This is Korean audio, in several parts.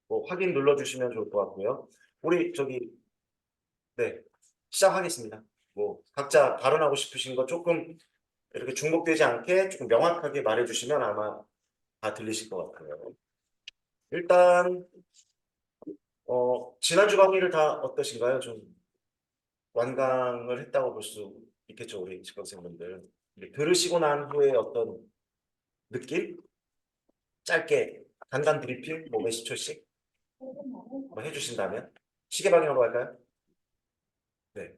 뭐 확인 눌러주시면 좋을 것 같고요. 우리 저기 네 시작하겠습니다. 뭐 각자 발언하고 싶으신 거 조금 이렇게 중복되지 않게 조금 명확하게 말해주시면 아마 다 들리실 것 같아요. 일단 지난주 강의를 다 어떠신가요? 좀 완강을 했다고 볼 수 있겠죠, 우리 직업생분들. 들으시고 난 후에 어떤 느낌? 짧게 간단 브리핑, 뭐 몇십 초씩 뭐 해주신다면 시계 방향으로 할까요? 네.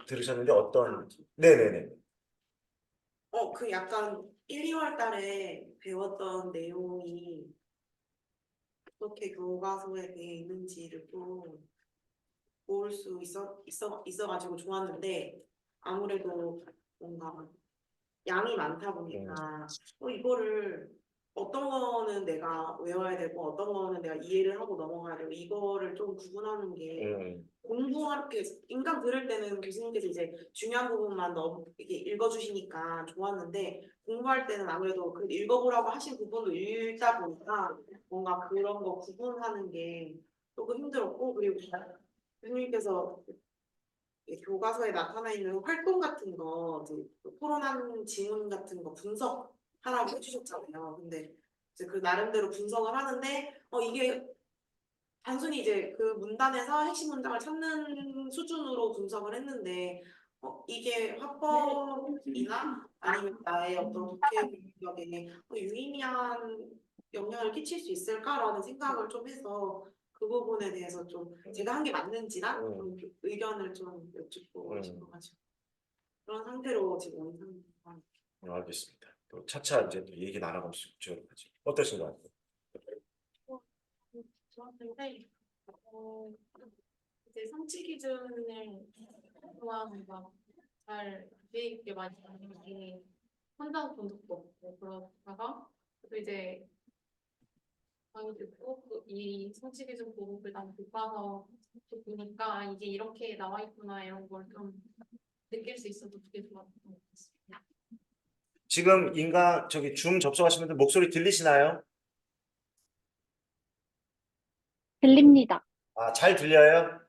들으셨는데 어떤? 네네네. 그 약간 1, 2월 달에 배웠던 내용이 어떻게 교과서에 대해 있는지를 좀 볼 수 있어가지고 좋았는데 아무래도 뭔가 양이 많다 보니까 이거를 어떤 거는 내가 외워야 되고 어떤 거는 내가 이해를 하고 넘어가야 되고 이거를 좀 구분하는 게 공부할 때 인강 들을 때는 교수님께서 이제 중요한 부분만 너무 이렇게 읽어주시니까 좋았는데 공부할 때는 아무래도 그 읽어보라고 하신 부분도 읽다 보니까 뭔가 그런 거 구분하는 게 조금 힘들었고 그리고 교수님께서 교과서에 나타나 있는 활동 같은 거, 이제 토론한 지문 같은 거 분석하라고 해주셨잖아요. 근데 이제 그 나름대로 분석을 하는데, 이게 단순히 이제 그 문단에서 핵심 문장을 찾는 수준으로 분석을 했는데, 이게 화법이나 아니면 나의 어떤 독해 능력에 유의미한 영향을 끼칠 수 있을까라는 생각을 좀 해서 그 부분에 대해서 좀 제가 한 게 맞는지랑 좀 의견을 좀 여쭙고 싶어가지고 그런 상태로 지금 원상 알겠습니다. 또 차차 이제 또 얘기 나눠볼 수 있죠. 어떠신가요? 좋았는데 이제 성취 기준을 좋아하면서 잘 주의 깊게 많이 하는 게 혼자 본 적도 없고 그러다가 또 이제 강의 듣고 이 성취 기준 보고를 난 교과서 보니까 이게 이렇게 나와 있구나 이런 걸 좀 느낄 수 있어서 되게 좋았던 것 같습니다. 지금 저기 줌 접속하시는 분들 목소리 들리시나요? 들립니다. 아, 잘 들려요?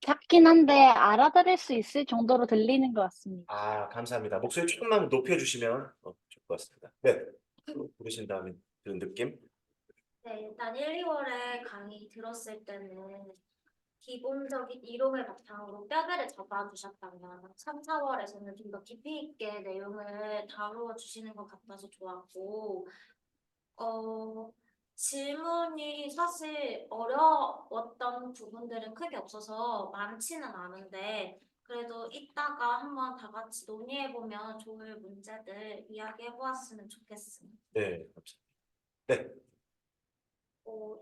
작긴 한데 알아들을 수 있을 정도로 들리는 것 같습니다. 아, 감사합니다. 목소리 조금만 높여주시면 좋을 것 같습니다. 네. 부르신 다음에 들은 느낌? 네, 일단 1, 2월에 강의 들었을 때는 기본적인 이론을 바탕으로 뼈대를 잡아주셨다면 3, 4월에서는 좀 더 깊이 있게 내용을 다루어 주시는 것 같아서 좋았고 질문이 사실 어려웠던 부분들은 크게 없어서 많지는 않은데 그래도 이따가 한번 다 같이 논의해보면 좋을 문제들 이야기해보았으면 좋겠습니다. 네, 감사합니다. 네.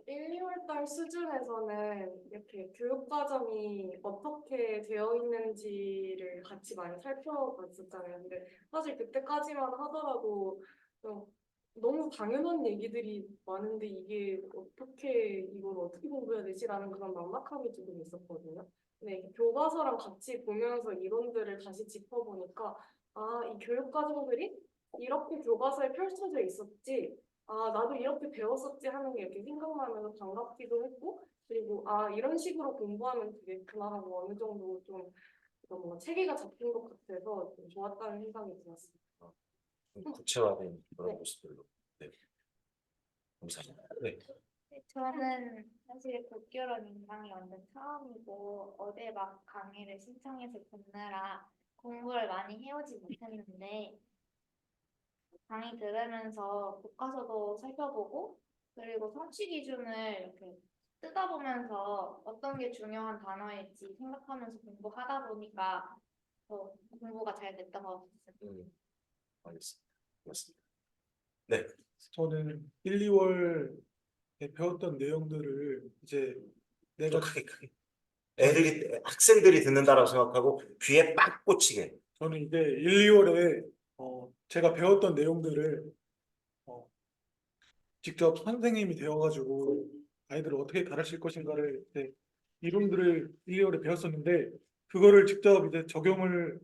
1, 2월 달 수준에서는 이렇게 교육과정이 어떻게 되어 있는지를 같이 많이 살펴봤었잖아요. 근데 사실 그때까지만 하더라도 좀 너무 당연한 얘기들이 많은데 이걸 어떻게 공부해야 되지라는 그런 막막함이 조금 있었거든요. 근데 이게 교과서랑 같이 보면서 이론들을 다시 짚어보니까 이 교육과정들이 이렇게 교과서에 펼쳐져 있었지. 나도 이렇게 배웠었지 하는 게 이렇게 생각나면서 반갑기도 했고, 그리고 이런 식으로 공부하면 되겠구나 하고 어느 정도 좀 뭔가 체계가 잡힌 것 같아서 좀 좋았다는 생각이 들었습니다. 구체화된 그런 네. 모습들로. 네. 감사합니다. 네. 저는 사실 국교론 인강이 완전 처음이고 어제 막 강의를 신청해서 듣느라 공부를 많이 해오지 못했는데 강의 들으면서 교과서도 살펴보고 그리고 성취 기준을 이렇게 뜯어보면서 어떤 게 중요한 단어일지 생각하면서 공부하다 보니까 더 공부가 잘 됐던 것 같습니다. 알겠습니다. 고맙습니다. 네. 저는 1, 2월에 배웠던 내용들을 이제 내가 크게. 학생들이 듣는다라고 생각하고 귀에 빡 꽂히게. 저는 이제 1, 2월에 제가 배웠던 내용들을 직접 선생님이 되어가지고 아이들을 어떻게 가르칠 것인가를 이제 이론들을 1, 2월에 배웠었는데 그거를 직접 이제 적용을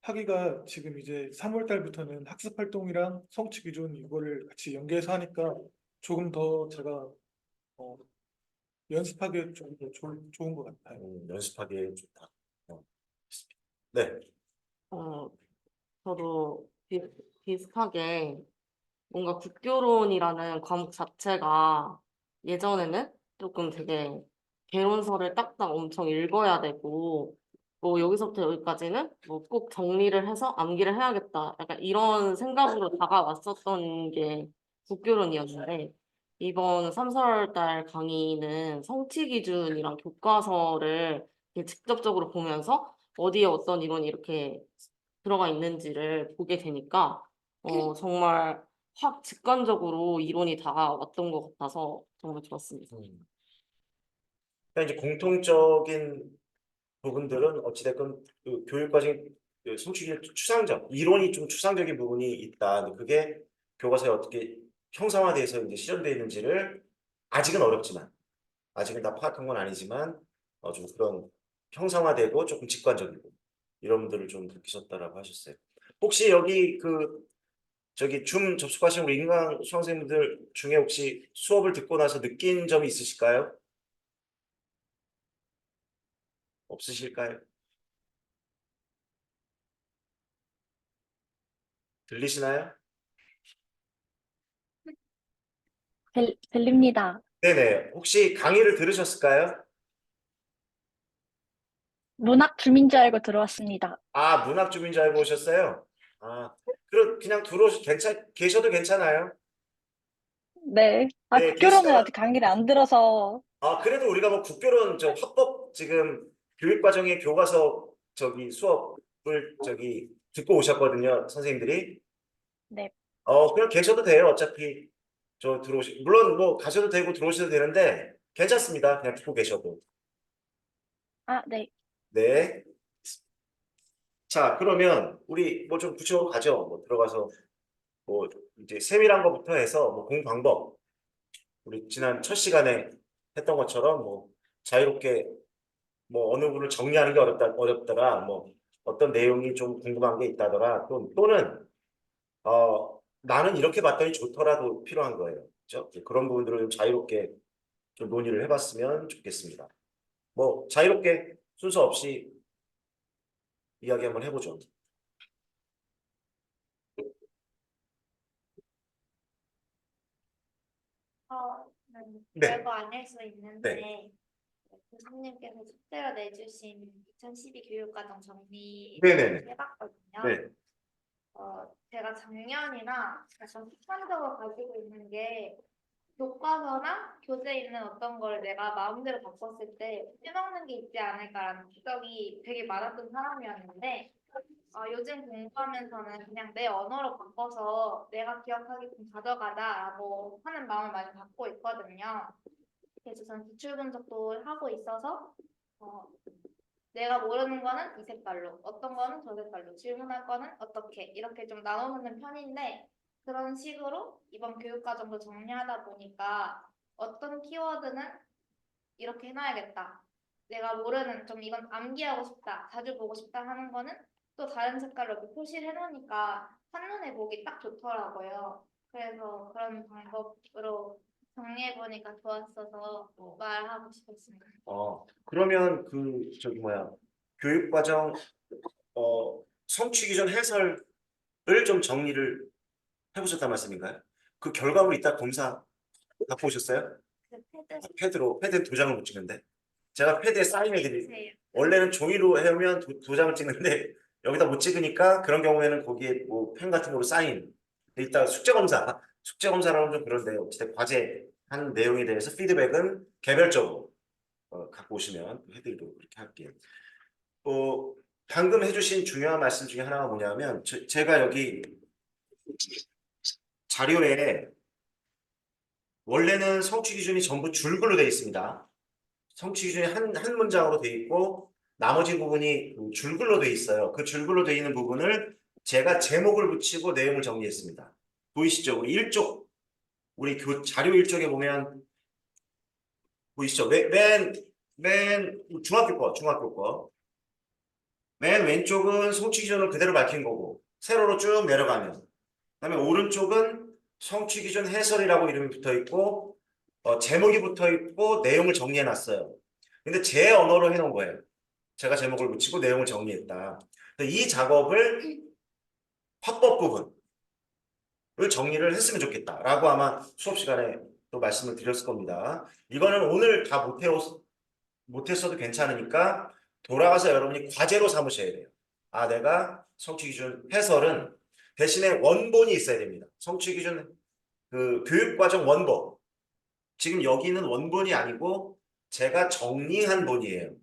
하기가 지금 이제 3월 달부터는 학습 활동이랑 성취 기준 이거를 같이 연계해서 하니까 조금 더 제가 연습하기에 좀 더 좋은 것 같아요. 연습하기에 좋다. 어. 네. 저도 비슷하게 뭔가 국교론이라는 과목 자체가 예전에는 조금 되게 개론서를 딱딱 엄청 읽어야 되고 뭐 여기서부터 여기까지는 뭐 꼭 정리를 해서 암기를 해야겠다. 약간 이런 생각으로 다가왔었던 게 국교론이었는데 이번 3, 4월 달 강의는 성취 기준이랑 교과서를 이렇게 직접적으로 보면서 어디에 어떤 이론이 이렇게 들어가 있는지를 보게 되니까 정말 확 직관적으로 이론이 다가왔던 것 같아서 정말 좋았습니다. 그러니까 이제 공통적인 부분들은 어찌됐건 그 교육과정 성취기준 추상적 이론이 좀 추상적인 부분이 있다. 근데 그게 교과서에 어떻게 형상화돼서 이제 실현되어 있는지를 아직은 어렵지만 아직은 다 파악한 건 아니지만 좀 그런 형상화되고 조금 직관적이고 이런 분들을 좀 느끼셨다라고 하셨어요. 혹시 여기 그 저기 줌 접속하신 우리 인강 수강생분들 중에 혹시 수업을 듣고 나서 느낀 점이 있으실까요? 없으실까요? 들리시나요? 들립니다. 네네. 혹시 강의를 들으셨을까요? 문학 줌인 줄 알고 들어왔습니다. 아, 문학 주민 줄 알고 오셨어요? 아, 그냥 계셔도 괜찮아요? 네. 네, 국교로는 계시다가 아직 강의를 안 들어서. 그래도 우리가 뭐 국교론 저 합법 지금 교육과정의 교과서 저기 수업을 저기 듣고 오셨거든요, 선생님들이. 네. 그냥 계셔도 돼요. 어차피 물론 뭐 가셔도 되고 들어오셔도 되는데 괜찮습니다. 그냥 듣고 계셔도. 네. 네. 자, 그러면 우리 뭐 좀 구체적으로 가죠. 뭐 들어가서 뭐 이제 세밀한 것부터 해서 뭐 공부 방법 우리 지난 첫 시간에 했던 것처럼 뭐 자유롭게 뭐 어느 부분을 정리하는 게 어렵더라 뭐 어떤 내용이 좀 궁금한 게 있다더라 또는 나는 이렇게 봤더니 좋더라도 필요한 거예요. 그렇죠? 그런 부분들을 좀 자유롭게 좀 논의를 해봤으면 좋겠습니다. 뭐 자유롭게 순서 없이 이야기 한번 해보죠. 네, 별거 아닐 수 네, 있는데 교수님께서 숙제로 내주신 2012 교육과정 네네네, 정리를 해봤거든요. 네, 제가 작년이나 약간 습관적으로 가지고 있는 게 교과서나 교재에 있는 어떤 걸 내가 마음대로 바꿨을 때 빼먹는 게 있지 않을까라는 기억이 되게 많았던 사람이었는데 요즘 공부하면서는 그냥 내 언어로 바꿔서 내가 기억하게끔 가져가자라고 하는 마음을 많이 갖고 있거든요. 그래서 저는 기출 분석도 하고 있어서 어, 내가 모르는 거는 이 색깔로, 어떤 거는 저 색깔로, 질문할 거는 어떻게 이렇게 좀 나눠놓는 편인데 그런 식으로 이번 교육과정도 정리하다 보니까 어떤 키워드는 이렇게 해놔야겠다. 내가 모르는 좀 이건 암기하고 싶다, 자주 보고 싶다 하는 거는 또 다른 색깔로 이렇게 표시를 해놓으니까 한눈에 보기 딱 좋더라고요. 그래서 그런 방법으로 정리해보니까 좋았어서 말하고 싶었습니다. 그러면 저기 뭐야 교육과정 성취 기준 해설을 좀 정리를 해보셨단 말씀인가요? 그 결과물 이따 검사 갖고 오셨어요? 패드는 도장을 못 찍는데 제가 패드에 사인해드릴 원래는 종이로 해오면 도장을 찍는데 여기다 못 찍으니까 그런 경우에는 거기에 뭐 펜 같은 거로 사인 일단 숙제 검사라면 좀 그런데 어쨌든 과제 한 내용에 대해서 피드백은 개별적으로 갖고 오시면 해드리도록 그렇게 할게요. 방금 해주신 중요한 말씀 중에 하나가 뭐냐면 제가 여기 자료에 원래는 성취 기준이 전부 줄글로 되어 있습니다. 성취 기준이 한 문장으로 되어 있고 나머지 부분이 줄글로 되어 있어요. 그 줄글로 되어 있는 부분을 제가 제목을 붙이고 내용을 정리했습니다. 보이시죠? 우리 자료 1쪽에 보면 보이시죠? 맨 중학교 거 맨 왼쪽은 성취 기준을 그대로 밝힌 거고 세로로 쭉 내려가면 그다음에 오른쪽은 성취 기준 해설이라고 이름이 붙어 있고 제목이 붙어 있고 내용을 정리해 놨어요. 근데 제 언어로 해놓은 거예요. 제가 제목을 붙이고 내용을 정리했다. 이 작업을 화법 부분을 정리를 했으면 좋겠다라고 아마 수업 시간에 또 말씀을 드렸을 겁니다. 이거는 오늘 다 못했어도 괜찮으니까 돌아가서 여러분이 과제로 삼으셔야 돼요. 아, 내가 성취기준 해설은 대신에 원본이 있어야 됩니다. 성취기준 그 교육과정 원본. 지금 여기는 원본이 아니고 제가 정리한 본이에요.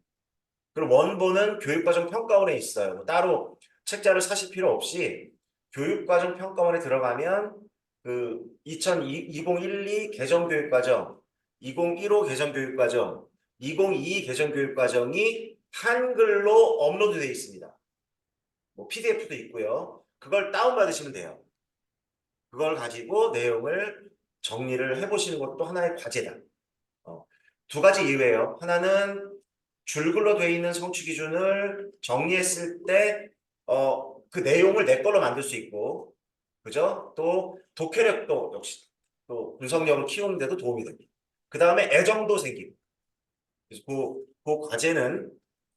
그럼 원본은 교육과정 평가원에 있어요. 따로 책자를 사실 필요 없이 교육과정 평가원에 들어가면 그 2012 개정교육과정, 2015 개정교육과정, 2022 개정교육과정이 한글로 업로드되어 있습니다. 뭐 PDF도 있고요. 그걸 다운받으시면 돼요. 그걸 가지고 내용을 정리를 해보시는 것도 하나의 과제다. 두 가지 이유예요. 하나는 줄글로 되어 있는 성취 기준을 정리했을 때 그 내용을 내 걸로 만들 수 있고, 그죠? 또 독해력도 역시 또 분석력을 키우는 데도 도움이 됩니다. 그 다음에 애정도 생기고. 그래서 그 과제는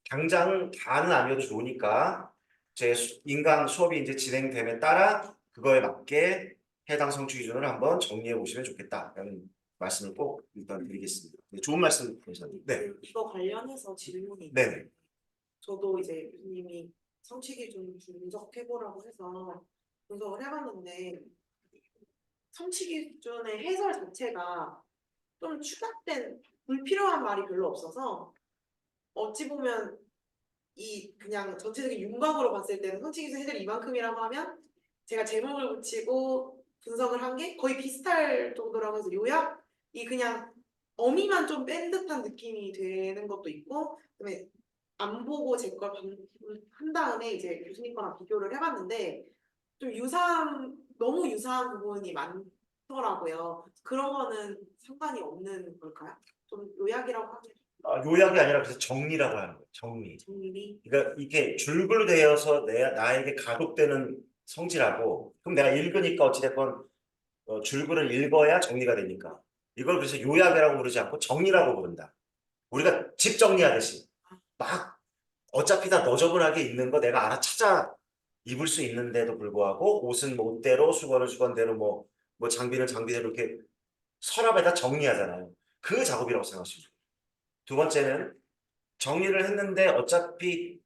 당장 다는 아니어도 좋으니까 제 인강 수업이 이제 진행됨에 따라 그거에 맞게 해당 성취 기준을 한번 정리해 보시면 좋겠다라는 말씀을 꼭 일단 드리겠습니다. 네, 좋은 말씀 감사합니다. 네. 이거 관련해서 질문이 네. 있는데 저도 이제 교수님이 성취 기준 분석해보라고 해서 분석을 해봤는데 성취 기준의 해설 자체가 좀 추가된 불필요한 말이 별로 없어서 어찌 보면 이 그냥 전체적인 윤곽으로 봤을 때는 성취 기준 해설이 이만큼이라고 하면 제가 제목을 붙이고 분석을 한 게 거의 비슷할 정도라고 해서 요약이 그냥 어미만 좀 뺀 듯한 느낌이 되는 것도 있고 그다음에 안 보고 제 걸 한 다음에 이제 교수님 거랑 비교를 해봤는데 좀 너무 유사한 부분이 많더라고요. 그런 거는 상관이 없는 걸까요? 좀 요약이라고 하면 요약이 아니라 그래서 정리라고 하는 거예요. 정리. 정리. 그러니까 이게 줄글 되어서 나에게 가독되는 성질하고 그럼 내가 읽으니까 어찌됐건 줄글을 읽어야 정리가 되니까 이걸 그래서 요약이라고 부르지 않고 정리라고 부른다. 우리가 집 정리하듯이 막 어차피 다 너저분하게 입는 거 내가 알아 찾아 입을 수 있는데도 불구하고 옷은 뭐 옷대로 수건은 수건대로 뭐 장비는 장비대로 이렇게 서랍에다 정리하잖아요. 그 작업이라고 생각하시면 돼요. 두 번째는 정리를 했는데 어차피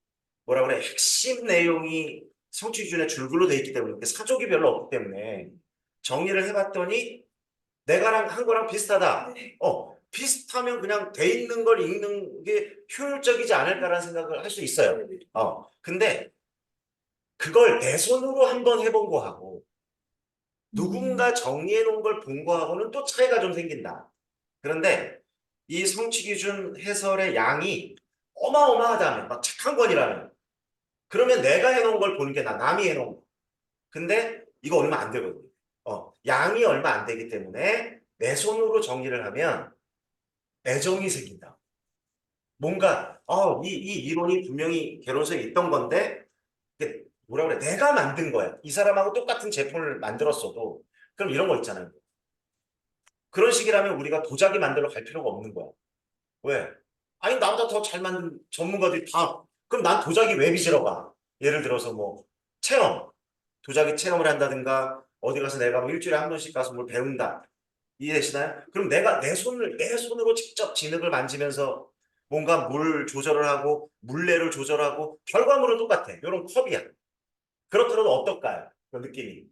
뭐라 그래 핵심 내용이 성취 기준에 줄글로 돼 있기 때문에 사족이 별로 없기 때문에 정리를 해봤더니 내가랑 한 거랑 비슷하다. 비슷하면 그냥 돼 있는 걸 읽는 게 효율적이지 않을까라는 생각을 할 수 있어요. 근데 그걸 내 손으로 한번 해본 거하고 누군가 정리해 놓은 걸 본 거하고는 또 차이가 좀 생긴다. 그런데 이 성취 기준 해설의 양이 어마어마하다면 막 책 한 권이라면 그러면 내가 해놓은 걸 보는 게 남이 해놓은 거. 근데 이거 얼마 안 되거든요. 양이 얼마 안 되기 때문에 내 손으로 정리를 하면 애정이 생긴다. 뭔가 이 이론이 분명히 개론서에 있던 건데 이게 뭐라 그래 내가 만든 거야. 이 사람하고 똑같은 제품을 만들었어도 그럼 이런 거 있잖아요. 그런 식이라면 우리가 도자기 만들러 갈 필요가 없는 거야. 왜? 아니 나보다 더 잘 만든 전문가들이 다 그럼 난 도자기 왜 빚으러 가? 예를 들어서 뭐 체험 도자기 체험을 한다든가 어디 가서 내가 뭐 일주일에 한 번씩 가서 뭘 배운다. 이해되시나요? 그럼 내가 내 손으로 직접 진흙을 만지면서 뭔가 물 조절을 하고 물레를 조절하고 결과물은 똑같아. 이런 컵이야. 그렇더라도 어떨까요? 그 느낌이.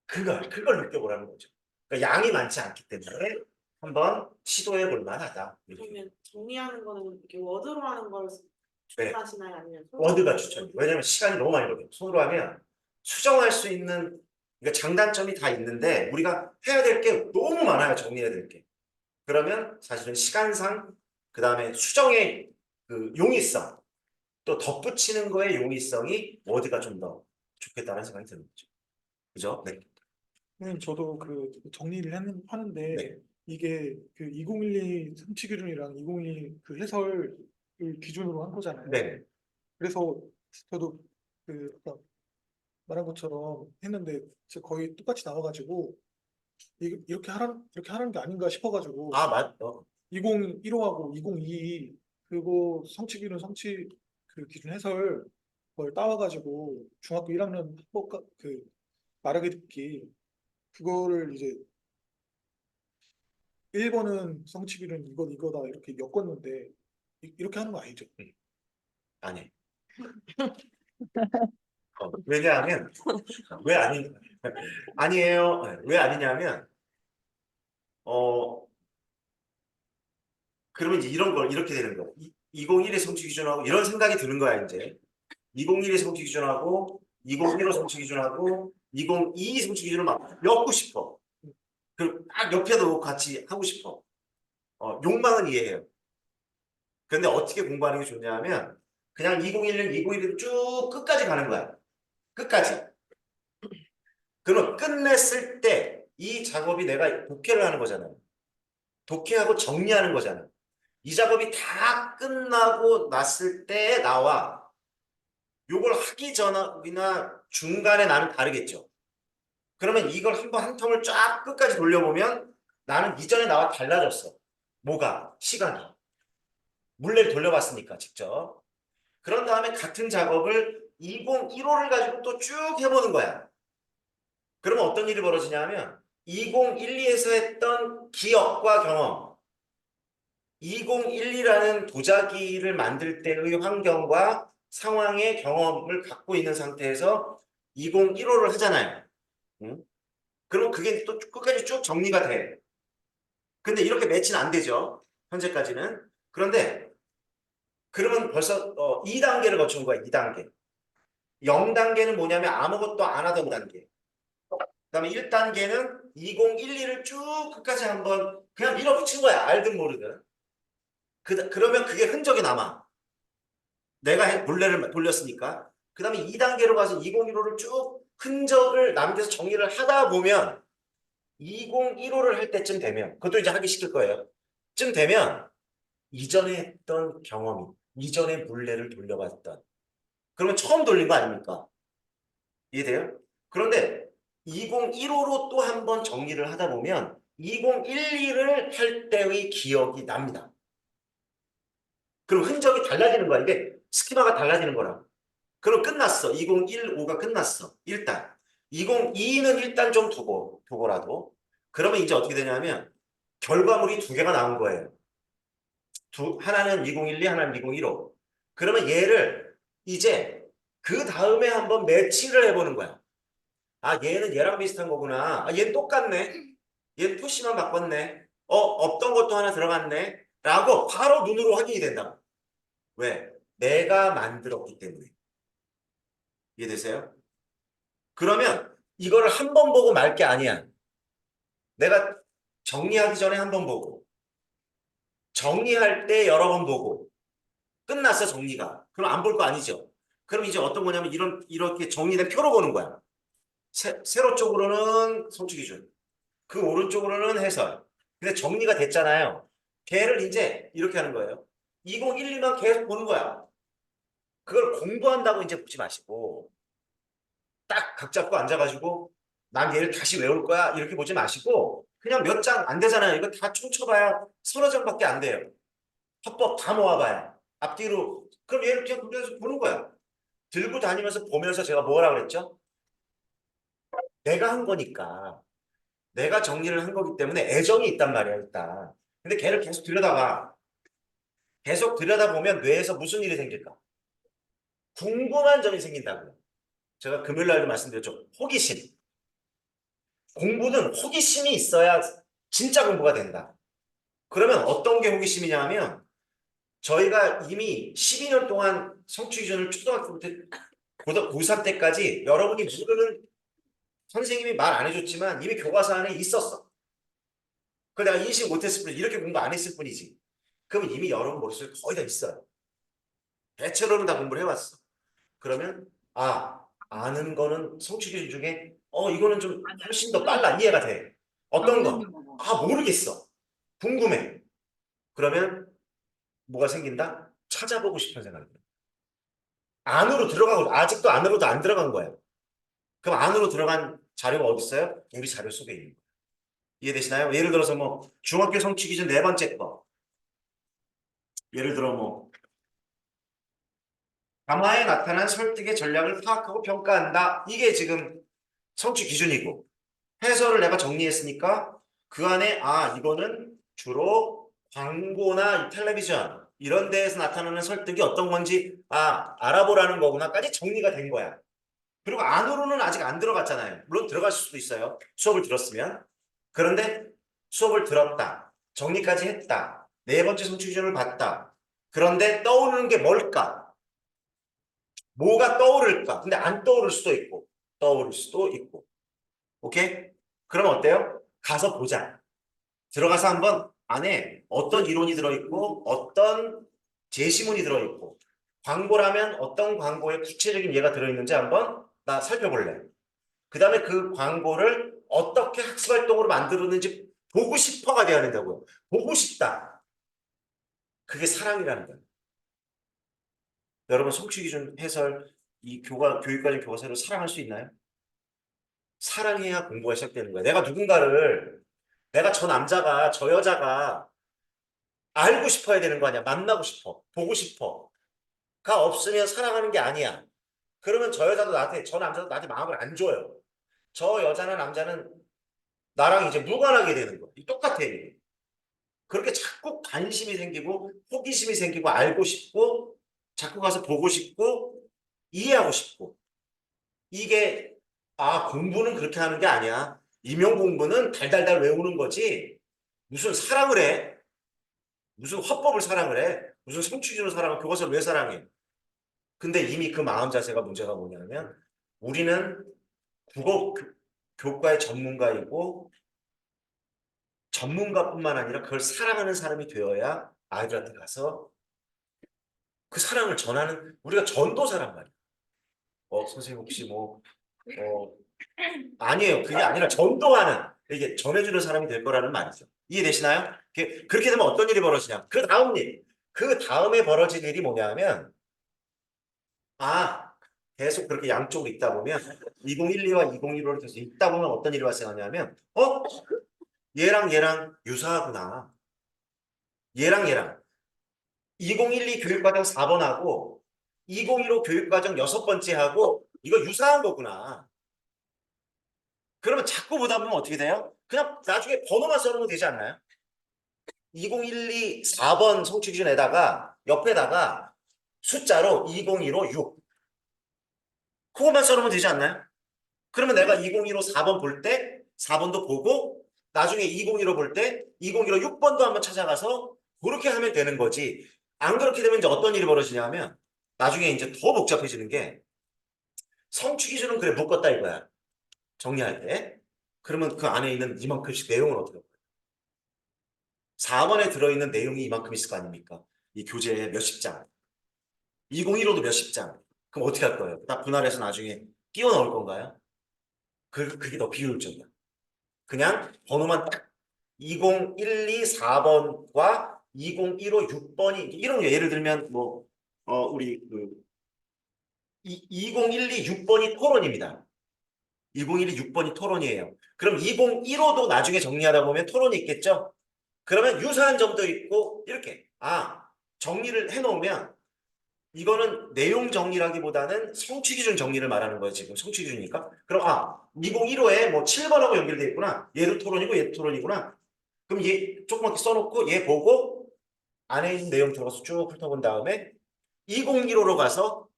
그걸 느껴보라는 거죠. 그러니까 양이 많지 않기 때문에 한번 시도해 볼 만하다. 그러면 정리하는 거는 이렇게 워드로 하는 걸 네. 추천하시나요? 아니면 워드가 추천이에요. 왜냐면 시간이 너무 많이 걸려요. 손으로 하면 수정할 수 있는 그러니까 장단점이 다 있는데 우리가 해야 될 게 너무 많아요. 정리해야 될 게. 그러면 사실은 시간상 그 다음에 수정의 그 용이성 또 덧붙이는 거의 용이성이 워드가 좀 더 좋겠다는 생각이 드는 거죠. 그죠? 네. 선생님, 저도 그 정리를 하는데 네. 이게 그 2012 성취 기준이랑 2012 그 해설을 기준으로 한 거잖아요. 네. 그래서 저도 그 아까 말한 것처럼 했는데 진짜 거의 똑같이 나와가지고 이렇게 하는 게 아닌가 싶어가지고 아, 2015하고 2022 그거 성취 기준 성취 그 기준 해설 그걸 따와가지고 중학교 1학년 합법 그 말하기 듣기 그거를 이제 1번은 성취 기준 이거다 이렇게 엮었는데 이렇게 하는 거 아니죠? 아니. 왜냐하면 왜 아니 아니에요. 왜 아니냐면 그러면 이제 이런 걸 이렇게 되는 거야. 2001의 성취 기준하고 이런 생각이 드는 거야 이제. 2001의 성취 기준하고 2015 성취 기준하고 2022 성취 기준을 막 엮고 싶어. 딱 옆에도 같이 하고 싶어. 욕망은 이해해요. 근데 어떻게 공부하는 게 좋냐면 그냥 2011, 2012를 쭉 끝까지 가는 거야. 끝까지. 그럼 끝냈을 때 이 작업이 내가 독해를 하는 거잖아요. 독해하고 정리하는 거잖아. 이 작업이 다 끝나고 났을 때 나와. 요걸 하기 전이나 중간에 나는 다르겠죠. 그러면 이걸 한 텀을 쫙 끝까지 돌려보면 나는 이전에 나와 달라졌어. 뭐가? 시간이. 물레를 돌려봤으니까 직접. 그런 다음에 같은 작업을 2015를 가지고 또 쭉 해보는 거야. 그러면 어떤 일이 벌어지냐면 2012에서 했던 기억과 경험, 2012라는 도자기를 만들 때의 환경과 상황의 경험을 갖고 있는 상태에서 2015를 하잖아요. 응? 그러면 그게 또 끝까지 쭉 정리가 돼. 근데 이렇게 매치는 안 되죠. 현재까지는. 그런데 그러면 벌써 2단계를 거친 거야. 2단계. 0단계는 뭐냐면 아무것도 안 하던 단계. 그다음에 1단계는 2012를 쭉 끝까지 한번 그냥 밀어붙인 거야. 알든 모르든. 그러면 그게 흔적이 남아. 내가 물레를 돌렸으니까. 그 다음에 2단계로 가서 2015를 쭉 흔적을 남겨서 정리를 하다 보면 2015를 할 때쯤 되면 그것도 이제 하기 시킬 거예요. 쯤 되면 이전에 했던 경험이 이전에 물레를 돌려봤던 그러면 처음 돌린 거 아닙니까? 이해돼요? 그런데 2015로 또 한 번 정리를 하다 보면 2012를 할 때의 기억이 납니다. 그럼 흔적이 달라지는 거야. 이게 스키마가 달라지는 거라. 그럼 끝났어. 2015가 끝났어. 일단. 2022는 일단 좀 두고라도. 그러면 이제 어떻게 되냐면 결과물이 두 개가 나온 거예요. 하나는 2012, 하나는 2015. 그러면 얘를 이제 그 다음에 한번 매치를 해보는 거야. 아, 얘는 얘랑 비슷한 거구나. 아, 얘는 똑같네. 얘는 표시만 바꿨네. 없던 것도 하나 들어갔네. 라고 바로 눈으로 확인이 된다. 왜? 내가 만들었기 때문에. 이해되세요? 그러면 이거를 한 번 보고 말 게 아니야. 내가 정리하기 전에 한 번 보고, 정리할 때 여러 번 보고, 끝났어, 정리가. 그럼 안 볼 거 아니죠? 그럼 이제 어떤 거냐면 이렇게 정리된 표로 보는 거야. 세로 쪽으로는 성취 기준, 그 오른쪽으로는 해설. 근데 정리가 됐잖아요. 걔를 이제 이렇게 하는 거예요. 2012만 계속 보는 거야. 그걸 공부한다고 이제 보지 마시고, 딱 각 잡고 앉아가지고 난 얘를 다시 외울 거야 이렇게 보지 마시고 그냥 몇 장 안 되잖아요. 이거 다 춤춰봐야 서너 장밖에 안 돼요. 화법 다 모아봐야 앞뒤로 그럼 얘를 그냥 그래서 보는 거야. 들고 다니면서 보면서 제가 뭐라 그랬죠? 내가 한 거니까 내가 정리를 한 거기 때문에 애정이 있단 말이야 일단. 근데 걔를 계속 들여다봐. 계속 들여다보면 뇌에서 무슨 일이 생길까? 궁금한 점이 생긴다고요. 제가 금요일 날도 말씀드렸죠. 호기심. 공부는 호기심이 있어야 진짜 공부가 된다. 그러면 어떤 게 호기심이냐 하면 저희가 이미 12년 동안 성취 기준을 초등학교부터 고3 때까지 여러분이 모르는 선생님이 말 안 해줬지만 이미 교과서 안에 있었어. 그걸 내가 인식 못했을 뿐이지. 이렇게 공부 안 했을 뿐이지. 그러면 이미 여러분 머릿속에 거의 다 있어요. 대체로는 다 공부를 해왔어. 그러면 아는 거는 성취 기준 중에 이거는 좀 훨씬 더 빨라 이해가 돼. 어떤 거? 모르겠어. 궁금해. 그러면 뭐가 생긴다? 찾아보고 싶은 생각이 들어. 안으로 들어가고 아직도 안으로도 안 들어간 거예요. 그럼 안으로 들어간 자료가 어디 있어요? 우리 자료 속에 있는 거예요. 이해되시나요? 예를 들어서 뭐 중학교 성취 기준 네 번째 거. 예를 들어 뭐 담화에 나타난 설득의 전략을 파악하고 평가한다. 이게 지금 성취 기준이고 해설을 내가 정리했으니까 그 안에 이거는 주로 광고나 이 텔레비전 이런 데에서 나타나는 설득이 어떤 건지 알아보라는 거구나까지 정리가 된 거야. 그리고 안으로는 아직 안 들어갔잖아요. 물론 들어갔을 수도 있어요. 수업을 들었으면. 그런데 수업을 들었다. 정리까지 했다. 네 번째 성취 기준을 봤다. 그런데 떠오르는 게 뭘까? 뭐가 떠오를까? 근데 안 떠오를 수도 있고 떠오를 수도 있고. 오케이? 그럼 어때요? 가서 보자. 들어가서 한번 안에 어떤 이론이 들어있고 어떤 제시문이 들어있고 광고라면 어떤 광고에 구체적인 예가 들어있는지 한번 나 살펴볼래. 그 다음에 그 광고를 어떻게 학습활동으로 만들었는지 보고 싶어가 돼야 된다고요. 보고 싶다. 그게 사랑이라는 거예요. 여러분 성취기준 해설 이 교육과정 교과서를 사랑할 수 있나요? 사랑해야 공부가 시작되는 거예요. 내가 저 남자가 저 여자가 알고 싶어야 되는 거 아니야. 만나고 싶어. 보고 싶어. 가 없으면 사랑하는 게 아니야. 그러면 저 남자도 나한테 마음을 안 줘요. 저 여자나 남자는 나랑 이제 무관하게 되는 거야. 똑같아. 이게. 그렇게 자꾸 관심이 생기고 호기심이 생기고 알고 싶고 자꾸 가서 보고 싶고 이해하고 싶고 이게 공부는 그렇게 하는 게 아니야. 임용 공부는 달달달 외우는 거지. 무슨 사랑을 해? 무슨 화법을 사랑을 해? 무슨 성취주는 사랑을 교과서를 왜 사랑해? 근데 이미 그 마음 자세가 문제가 뭐냐면 우리는 교과의 전문가이고 전문가뿐만 아니라 그걸 사랑하는 사람이 되어야 아이들한테 가서 그 사랑을 전하는 우리가 전도사란 말이야. 선생님 혹시 아니에요. 그게 아니라 전도하는 이게 전해주는 사람이 될 거라는 말이죠. 이해되시나요? 그렇게 되면 어떤 일이 벌어지냐? 그 다음 일. 그 다음에 벌어질 일이 뭐냐면 계속 그렇게 양쪽으로 있다 보면 2012와 2015를 계속 있다 보면 어떤 일이 발생하냐면 얘랑 유사하구나. 얘랑 2012 교육과정 4번하고 2015 교육과정 6번째하고 이거 유사한 거구나. 그러면 자꾸 보다 보면 어떻게 돼요? 그냥 나중에 번호만 써놓으면 되지 않나요? 2012 4번 성취 기준에다가 옆에다가 숫자로 2015 6 그것만 써놓으면 되지 않나요? 그러면 내가 2015 4번 볼 때 4번도 보고 나중에 2015 볼 때 2015 6번도 한번 찾아가서 그렇게 하면 되는 거지. 안 그렇게 되면 이제 어떤 일이 벌어지냐면 나중에 이제 더 복잡해지는 게 성취 기준은 그래 묶었다 이거야. 정리할 때. 그러면 그 안에 있는 이만큼씩 내용을 어떻게 할까요? 4번에 들어있는 내용이 이만큼 있을 거 아닙니까? 이 교재에 몇십 장. 2015도 몇십 장. 그럼 어떻게 할 거예요? 다 분할해서 나중에 끼워 넣을 건가요? 그게 더 비효율적이야. 그냥 번호만 딱 2012 4번과 2015 6번이 이런 게 예를 들면 우리 2012 6번이 토론입니다. 2012 6번이 토론이에요. 그럼 2015도 나중에 정리하다 보면 토론이 있겠죠? 그러면 유사한 점도 있고 이렇게 정리를 해놓으면 이거는 내용 정리라기보다는 성취 기준 정리를 말하는 거예요. 지금 성취 기준이니까. 그럼 2015에 뭐 7번하고 연결돼 있구나. 얘도 토론이고 얘도 토론이구나. 그럼 얘 조그맣게 써놓고 얘 보고 안에 있는 내용 들어가서 쭉 훑어본 다음에 2015로 가서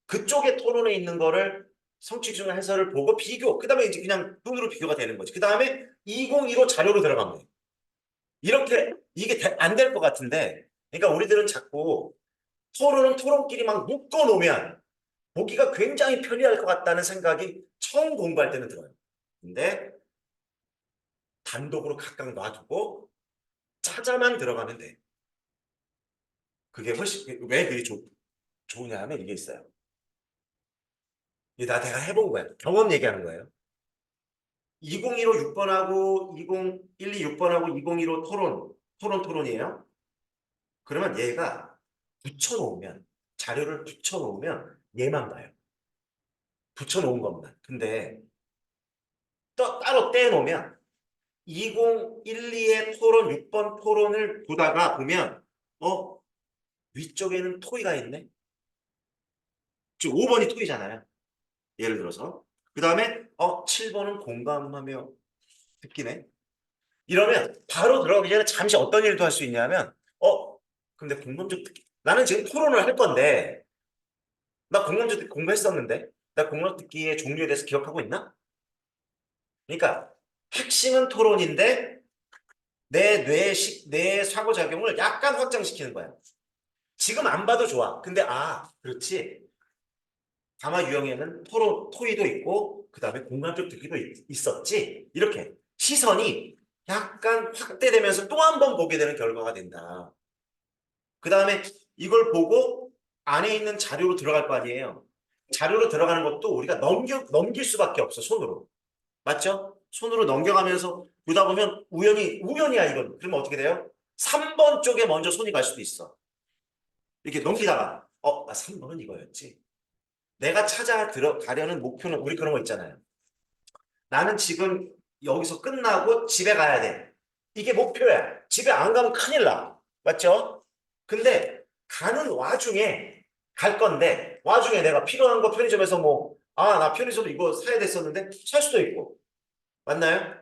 그쪽에 토론에 있는 거를 성취 기준 해설을 보고 비교. 그 다음에 이제 그냥 눈으로 비교가 되는 거지. 그 다음에 2015 자료로 들어간 거예요. 이렇게 이게 안 될 것 같은데 그러니까 우리들은 자꾸 토론은 토론끼리 막 묶어 놓으면 보기가 굉장히 편리할 것 같다는 생각이 처음 공부할 때는 들어요. 근데 단독으로 각각 놔두고 찾아만 들어가면 돼. 그게 훨씬 왜 그게 좋으냐 하면 이게 있어요. 이게 내가 해본 거야. 경험 얘기하는 거예요. 2015 6번하고 2012 6번하고 2015 토론이에요. 그러면 얘가 붙여놓으면 자료를 붙여놓으면 얘만 봐요. 붙여놓은 것만. 근데 또 따로 떼놓으면 2012의 토론 6번 토론을 보다가 보면 위쪽에는 토의가 있네. 즉 5번이 토의잖아요. 예를 들어서. 그 다음에 7번은 공감하며 듣기네. 이러면 바로 들어가기 전에 잠시 어떤 일도 할 수 있냐면 근데 공감적 듣기 나는 지금 토론을 할 건데 나 공감적 듣기 공부했었는데 나 공감적 듣기의 종류에 대해서 기억하고 있나? 그러니까 핵심은 토론인데 내 상호작용을 약간 확장시키는 거야. 지금 안 봐도 좋아. 근데 그렇지. 가마 유형에는 토의도 있고 그 다음에 공간적 듣기도 있었지. 이렇게 시선이 약간 확대되면서 또 한 번 보게 되는 결과가 된다. 그 다음에 이걸 보고 안에 있는 자료로 들어갈 거 아니에요. 자료로 들어가는 것도 우리가 넘길 수밖에 없어. 손으로. 맞죠? 손으로 넘겨가면서 보다 보면 우연이야 이건. 그러면 어떻게 돼요? 3번 쪽에 먼저 손이 갈 수도 있어. 이렇게 넘기다가 3번은 이거였지. 내가 찾아 들어가려는 목표는 우리 그런 거 있잖아요. 나는 지금 여기서 끝나고 집에 가야 돼. 이게 목표야. 집에 안 가면 큰일 나. 맞죠? 근데 가는 와중에 갈 건데 와중에 내가 필요한 거 편의점에서 나 편의점 이거 사야 됐었는데 살 수도 있고. 맞나요?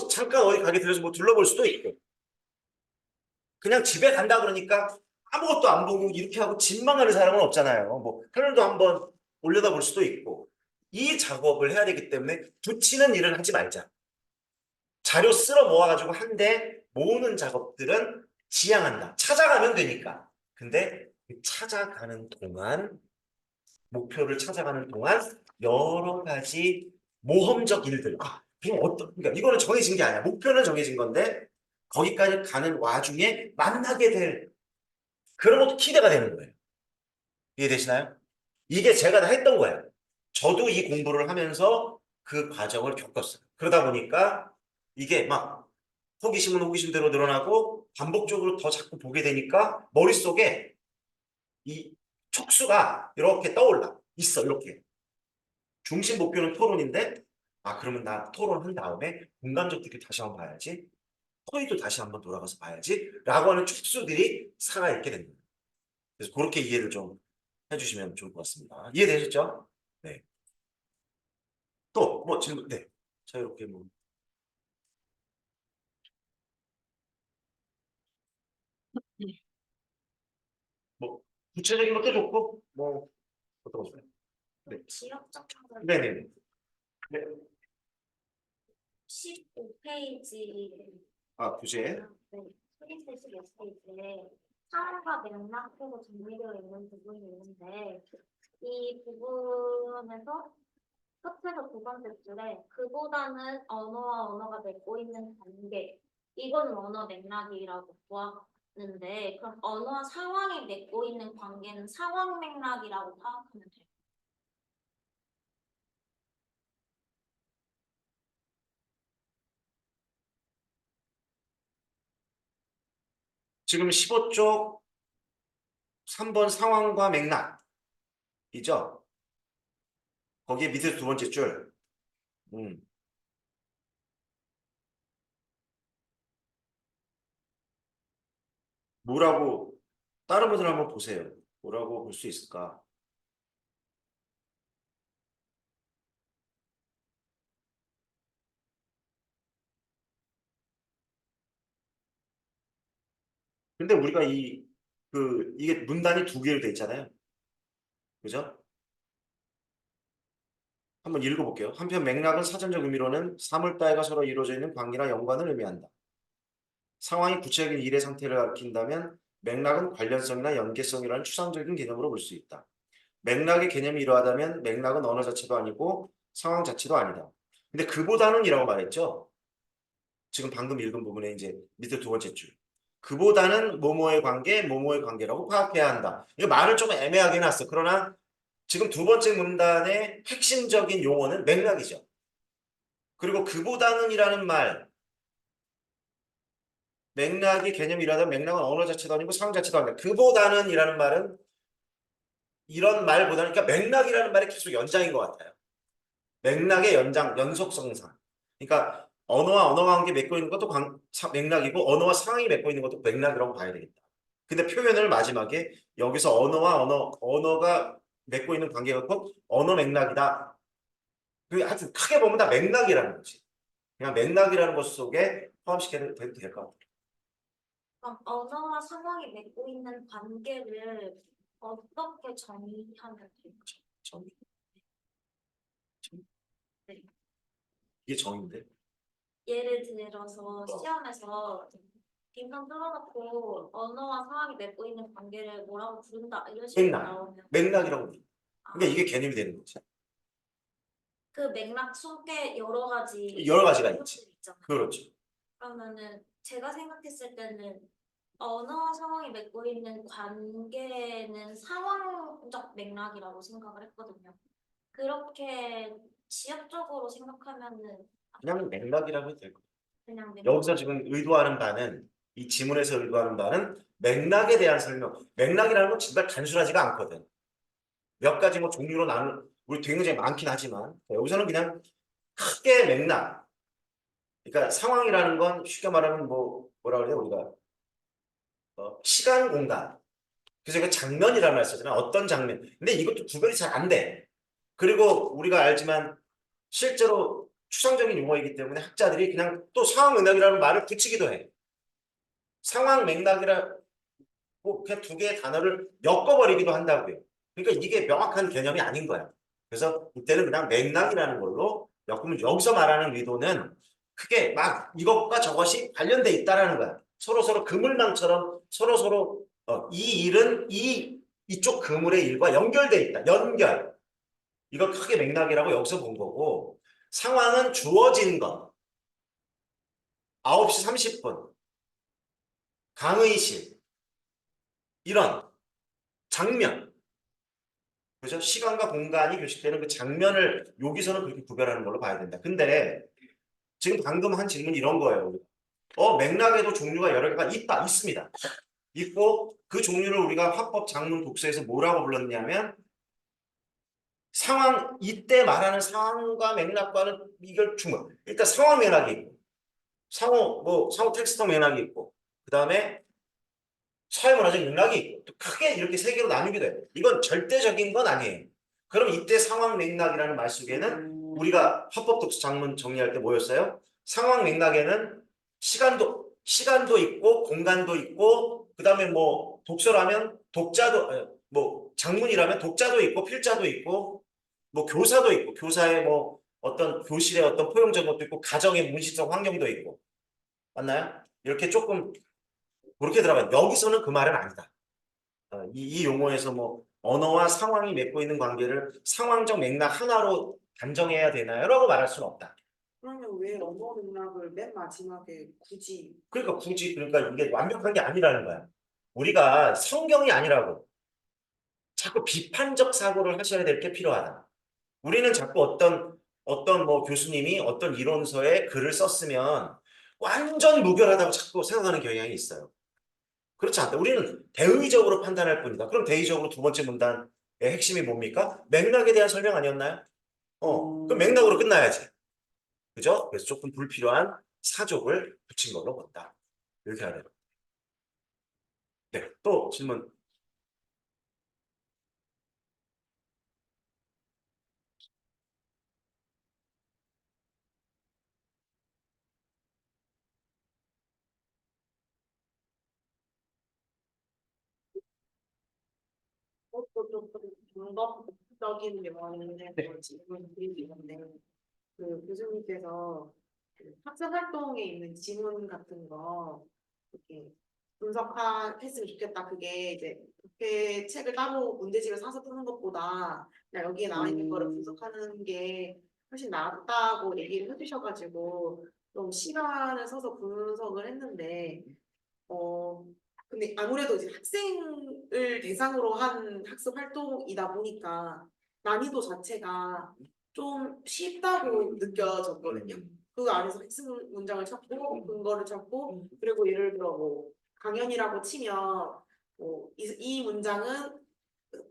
잠깐 어디 가게 들려서 둘러볼 수도 있고. 그냥 집에 간다 그러니까 아무것도 안 보고 이렇게 하고 집만 가는 사람은 없잖아요. 하늘도 한번 올려다볼 수도 있고. 이 작업을 해야 되기 때문에 붙이는 일을 하지 말자. 자료 쓸어 모아가지고 한데 모으는 작업들은 지양한다. 찾아가면 되니까. 근데 찾아가는 동안 목표를 찾아가는 동안 여러 가지 모험적 일들. 그러니까 이거는 정해진 게 아니야. 목표는 정해진 건데 거기까지 가는 와중에 만나게 될 그런 것도 기대가 되는 거예요. 이해되시나요? 이게 제가 다 했던 거예요. 저도 이 공부를 하면서 그 과정을 겪었어요. 그러다 보니까 이게 막 호기심은 호기심대로 늘어나고 반복적으로 더 자꾸 보게 되니까 머릿속에 이 촉수가 이렇게 떠올라. 있어, 이렇게. 중심 목표는 토론인데 그러면 나 토론한 다음에 공감적 듣기 다시 한번 봐야지. 토의도 다시 한번 돌아가서 봐야지. 라고 하는 촉수들이 살아있게 됩니다. 그래서 그렇게 이해를 좀 해주시면 좋을 것 같습니다. 이해되셨죠? 네. 또 질문? 네. 자유롭게 구체적인 것도 좋고 어떤 거죠? 네. 지역적 학습 네네. 네. 15페이지 교재. 네, 15페이지에 상황과 맥락으로 정리되어 있는 부분이 있는데 이 부분에서 끝에서 두 번째 줄에 그보다는 언어와 언어가 맺고 있는 관계 이거는 언어 맥락이라고 보았는데 그럼 언어와 상황이 맺고 있는 관계는 상황 맥락이라고 파악하면 돼요. 지금 15쪽 3번 상황과 맥락이죠? 거기에 밑에 두 번째 줄. 뭐라고 다른 분들 한번 보세요. 뭐라고 볼 수 있을까? 근데 우리가 이게 문단이 두 개로 돼 있잖아요. 그죠? 한번 읽어볼게요. 한편 맥락은 사전적 의미로는 사물따위가 서로 이루어져 있는 관계나 연관을 의미한다. 상황이 구체적인 일의 상태를 가리킨다면 맥락은 관련성이나 연계성이라는 추상적인 개념으로 볼 수 있다. 맥락의 개념이 이러하다면 맥락은 언어 자체도 아니고 상황 자체도 아니다. 근데 그보다는 이라고 말했죠. 지금 방금 읽은 부분에 이제 밑에 두 번째 줄. 그보다는 뭐뭐의 관계, 뭐뭐의 관계라고 파악해야 한다. 이거 말을 좀 애매하게 해놨어. 그러나 지금 두 번째 문단의 핵심적인 용어는 맥락이죠. 그리고 그보다는 이라는 말, 맥락이 개념이 이라다 맥락은 언어 자체도 아니고 상황 자체도 아니다. 그보다는 이라는 말은 이런 말보다는 그러니까 맥락이라는 말이 계속 연장인 것 같아요. 맥락의 연장, 연속성상. 그러니까 언어와 언어 관계 맺고 있는 것도 맥락이고 언어와 상황이 맺고 있는 것도 맥락이라고 봐야 되겠다. 근데 표현을 마지막에 여기서 언어와 언어가 맺고 있는 관계가 곧 언어 맥락이다. 그 하여튼 크게 보면 다 맥락이라는 거지. 그냥 맥락이라는 것 속에 포함시켜도 될 것 같아요. 그럼 언어와 상황이 맺고 있는 관계를 어떻게 정의하면 될까요? 정의. 네. 이게 정의인데. 예를 들어서 시험에서 빈칸 뚫어놓고 언어와 상황이 맺고 있는 관계를 뭐라고 부른다 이런 식으로 맥락. 나오면 맥락이라고 부르. 아, 그러니까 이게 개념이 되는 거지. 그 맥락 속에 여러 가지 여러 가지가 있지. 부분들이 있잖아요. 그렇죠. 그러면은 제가 생각했을 때는 언어와 상황이 맺고 있는 관계는 상황적 맥락이라고 생각을 했거든요. 그렇게 지역적으로 생각하면은 그냥 맥락이라고 해도 될 거예요. 그냥 맥락. 여기서 지금 의도하는 바는 이 지문에서 의도하는 바는 맥락에 대한 설명. 맥락이라는 건 정말 단순하지가 않거든. 몇 가지 뭐 종류로 나누 우리 굉장히 많긴 하지만 여기서는 그냥 크게 맥락. 그러니까 상황이라는 건 쉽게 말하면 뭐라 그래요 우리가 시간 공간. 그래서 그 장면이라는 말 쓰잖아. 어떤 장면. 근데 이것도 구별이 잘 안 돼. 그리고 우리가 알지만 실제로 추상적인 용어이기 때문에 학자들이 그냥 또 상황 맥락이라는 말을 붙이기도 해. 상황 맥락이라 그냥 두 개의 단어를 엮어버리기도 한다고요. 그러니까 이게 명확한 개념이 아닌 거야. 그래서 이때는 그냥 맥락이라는 걸로 엮으면 여기서 말하는 의도는 크게 막 이것과 저것이 관련돼 있다라는 거야. 서로 그물망처럼 서로 이 일은 이쪽 그물의 일과 연결돼 있다. 연결. 이걸 크게 맥락이라고 여기서 본 거고 상황은 주어진 것. 9시 30분. 강의실. 이런 장면. 그죠? 시간과 공간이 교식되는 그 장면을 여기서는 그렇게 구별하는 걸로 봐야 된다. 근데 지금 방금 한 질문이 이런 거예요. 맥락에도 종류가 여러 개가 있습니다. 있고 그 종류를 우리가 화법 장문 독서에서 뭐라고 불렀냐면 상황 이때 말하는 상황과 맥락과는 이걸 중요. 일단 상황 맥락이 있고 상호 텍스트 맥락이 있고 그다음에 사회문화적 맥락이 있고 또 크게 이렇게 세 개로 나누기도 해요. 이건 절대적인 건 아니에요. 그럼 이때 상황 맥락이라는 말 속에는 우리가 화법 독서 장문 정리할 때 뭐였어요? 상황 맥락에는 시간도 있고 공간도 있고 그다음에 뭐 독서라면 독자도 뭐 장문이라면 독자도 있고 필자도 있고 뭐 교사도 있고 교사의 뭐 어떤 교실의 어떤 포용적인 것도 있고 가정의 문시적 환경도 있고 맞나요? 이렇게 조금 그렇게 들어가요. 여기서는 그 말은 아니다. 이 용어에서 뭐 언어와 상황이 맺고 있는 관계를 상황적 맥락 하나로 단정해야 되나요? 라고 말할 수는 없다. 그러면 왜 언어 맥락을 맨 마지막에 굳이 그러니까 이게 완벽한 게 아니라는 거야. 우리가 성경이 아니라고 자꾸 비판적 사고를 하셔야 될 게 필요하다. 우리는 자꾸 어떤 뭐 교수님이 어떤 이론서에 글을 썼으면 완전 무결하다고 자꾸 생각하는 경향이 있어요. 그렇지 않다. 우리는 대의적으로 판단할 뿐이다. 그럼 대의적으로 두 번째 문단의 핵심이 뭡니까? 맥락에 대한 설명 아니었나요? 그럼 맥락으로 끝나야지. 그죠? 그래서 조금 불필요한 사족을 붙인 걸로 본다. 이렇게 하네요. 네, 또 질문. 그것도 조금 분석적인 면인데 질문 드릴 수 있는데 그 교수님께서 그 학습 활동에 있는 지문 같은 거 이렇게 분석했으면 좋겠다. 그게 이제 그렇게 책을 따로 문제집을 사서 푸는 것보다 그냥 여기에 나와 있는 거를 분석하는 게 훨씬 낫다고 얘기를 해주셔가지고 좀 시간을 써서 분석을 했는데 근데 아무래도 이제 학생을 대상으로 한 학습 활동이다 보니까 난이도 자체가 좀 쉽다고 느껴졌거든요. 그 안에서 핵심 문장을 찾고 근거를 찾고 그리고 예를 들어 뭐 강연이라고 치면 이 문장은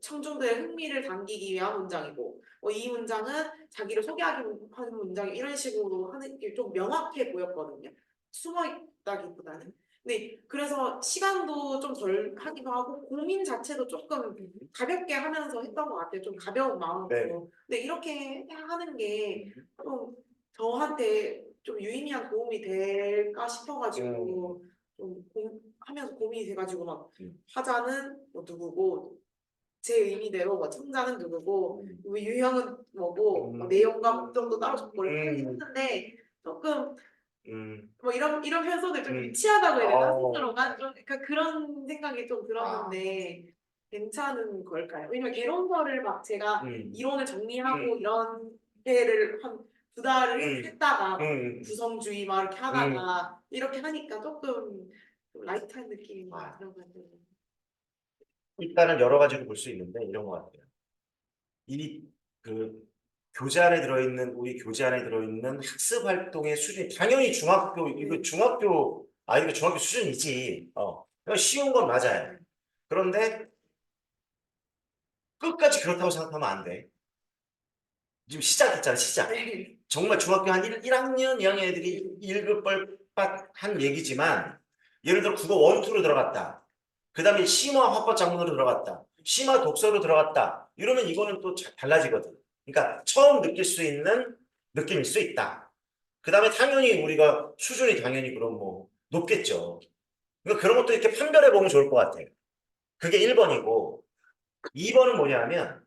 청중들의 흥미를 당기기 위한 문장이고 이 문장은 자기를 소개하기 하는 문장이 이런 식으로 하는 게 좀 명확해 보였거든요. 숨어 있다기보다는. 네, 그래서 시간도 좀 덜 하기도 하고 고민 자체도 조금 가볍게 하면서 했던 것 같아요. 좀 가벼운 마음으로. 네. 근데 이렇게 하는 게 좀 저한테 좀 유의미한 도움이 될까 싶어가지고 좀 하면서 고민이 돼가지고 막 화자는 뭐 누구고 제 의미대로 뭐 청자는 누구고 뭐 유형은 뭐고 뭐 내용과 목적도 따로 적고를 했는데 조금 뭐 이런 편서들 좀 유치하다고 해야 되나 스스로가 좀 그러니까 그런 생각이 좀 들었는데 괜찮은 걸까요? 왜냐면 개론서를 막 제가 이론을 정리하고 이런 회를 한 2달을 했다가 구성주의 막 이렇게 하다가 이렇게 하니까 조금 좀 라이트한 느낌이 막 들어가지고 일단은 여러 가지로 볼 수 있는데 이런 것 같아요. 이 그 교재 안에 들어있는 우리 교재 안에 들어있는 학습 활동의 수준이 당연히 중학교 이거 중학교 아이가 중학교 수준이지. 그러니까 쉬운 건 맞아요. 그런데 끝까지 그렇다고 생각하면 안 돼. 지금 시작했잖아, 시작. 정말 중학교 한 1학년, 2학년 애들이 읽을 뻘밭한 얘기지만 예를 들어 국어 원투로 들어갔다. 그 다음에 심화 화법 작문으로 들어갔다. 심화 독서로 들어갔다. 이러면 이거는 또 달라지거든. 그러니까 처음 느낄 수 있는 느낌일 수 있다. 그 다음에 당연히 우리가 수준이 당연히 그럼 뭐 높겠죠. 그러니까 그런 것도 이렇게 판별해 보면 좋을 것 같아요. 그게 1번이고 2번은 뭐냐면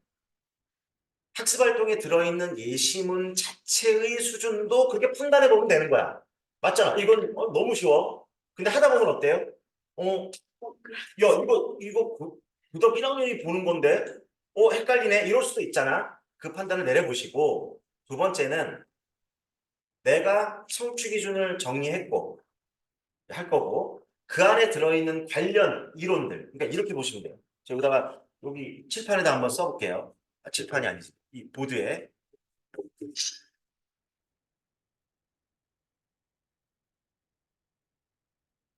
학습활동에 들어있는 예시문 자체의 수준도 그렇게 판단해 보면 되는 거야. 맞잖아. 이건 너무 쉬워. 근데 하다 보면 어때요? 야, 이거 구덕 1학년이 보는 건데, 헷갈리네. 이럴 수도 있잖아. 그 판단을 내려보시고, 2번째는 내가 성취 기준을 정리했고, 할 거고, 그 안에 들어있는 관련 이론들. 그러니까 이렇게 보시면 돼요. 저 여기다가, 여기 칠판에다 한번 써볼게요. 칠판이 아니지. 이 보드에.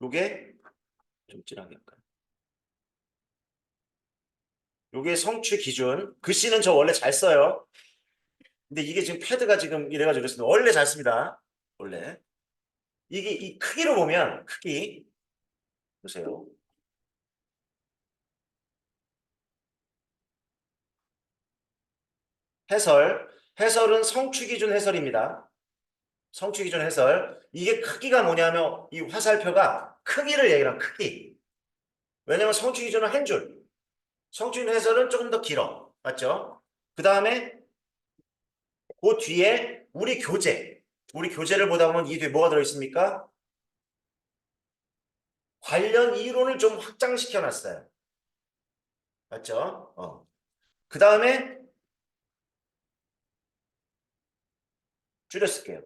요게, 좀 진하게 할까요? 요게 성취 기준. 글씨는 저 원래 잘 써요. 근데 이게 지금 패드가 지금 이래가지고 그랬습니다. 원래 잘 씁니다. 원래. 이게 이 크기로 보면 크기 보세요. 해설은 성취 기준 해설입니다. 성취 기준 해설. 이게 크기가 뭐냐면 이 화살표가 크기를 얘기하는 크기. 왜냐면 성취 기준은 한 줄. 성취 기준 해설은 조금 더 길어. 맞죠? 그 다음에 그 뒤에 우리 교재. 우리 교재를 보다 보면 이 뒤에 뭐가 들어있습니까? 관련 이론을 좀 확장시켜 놨어요. 맞죠? 그 다음에 줄였을게요.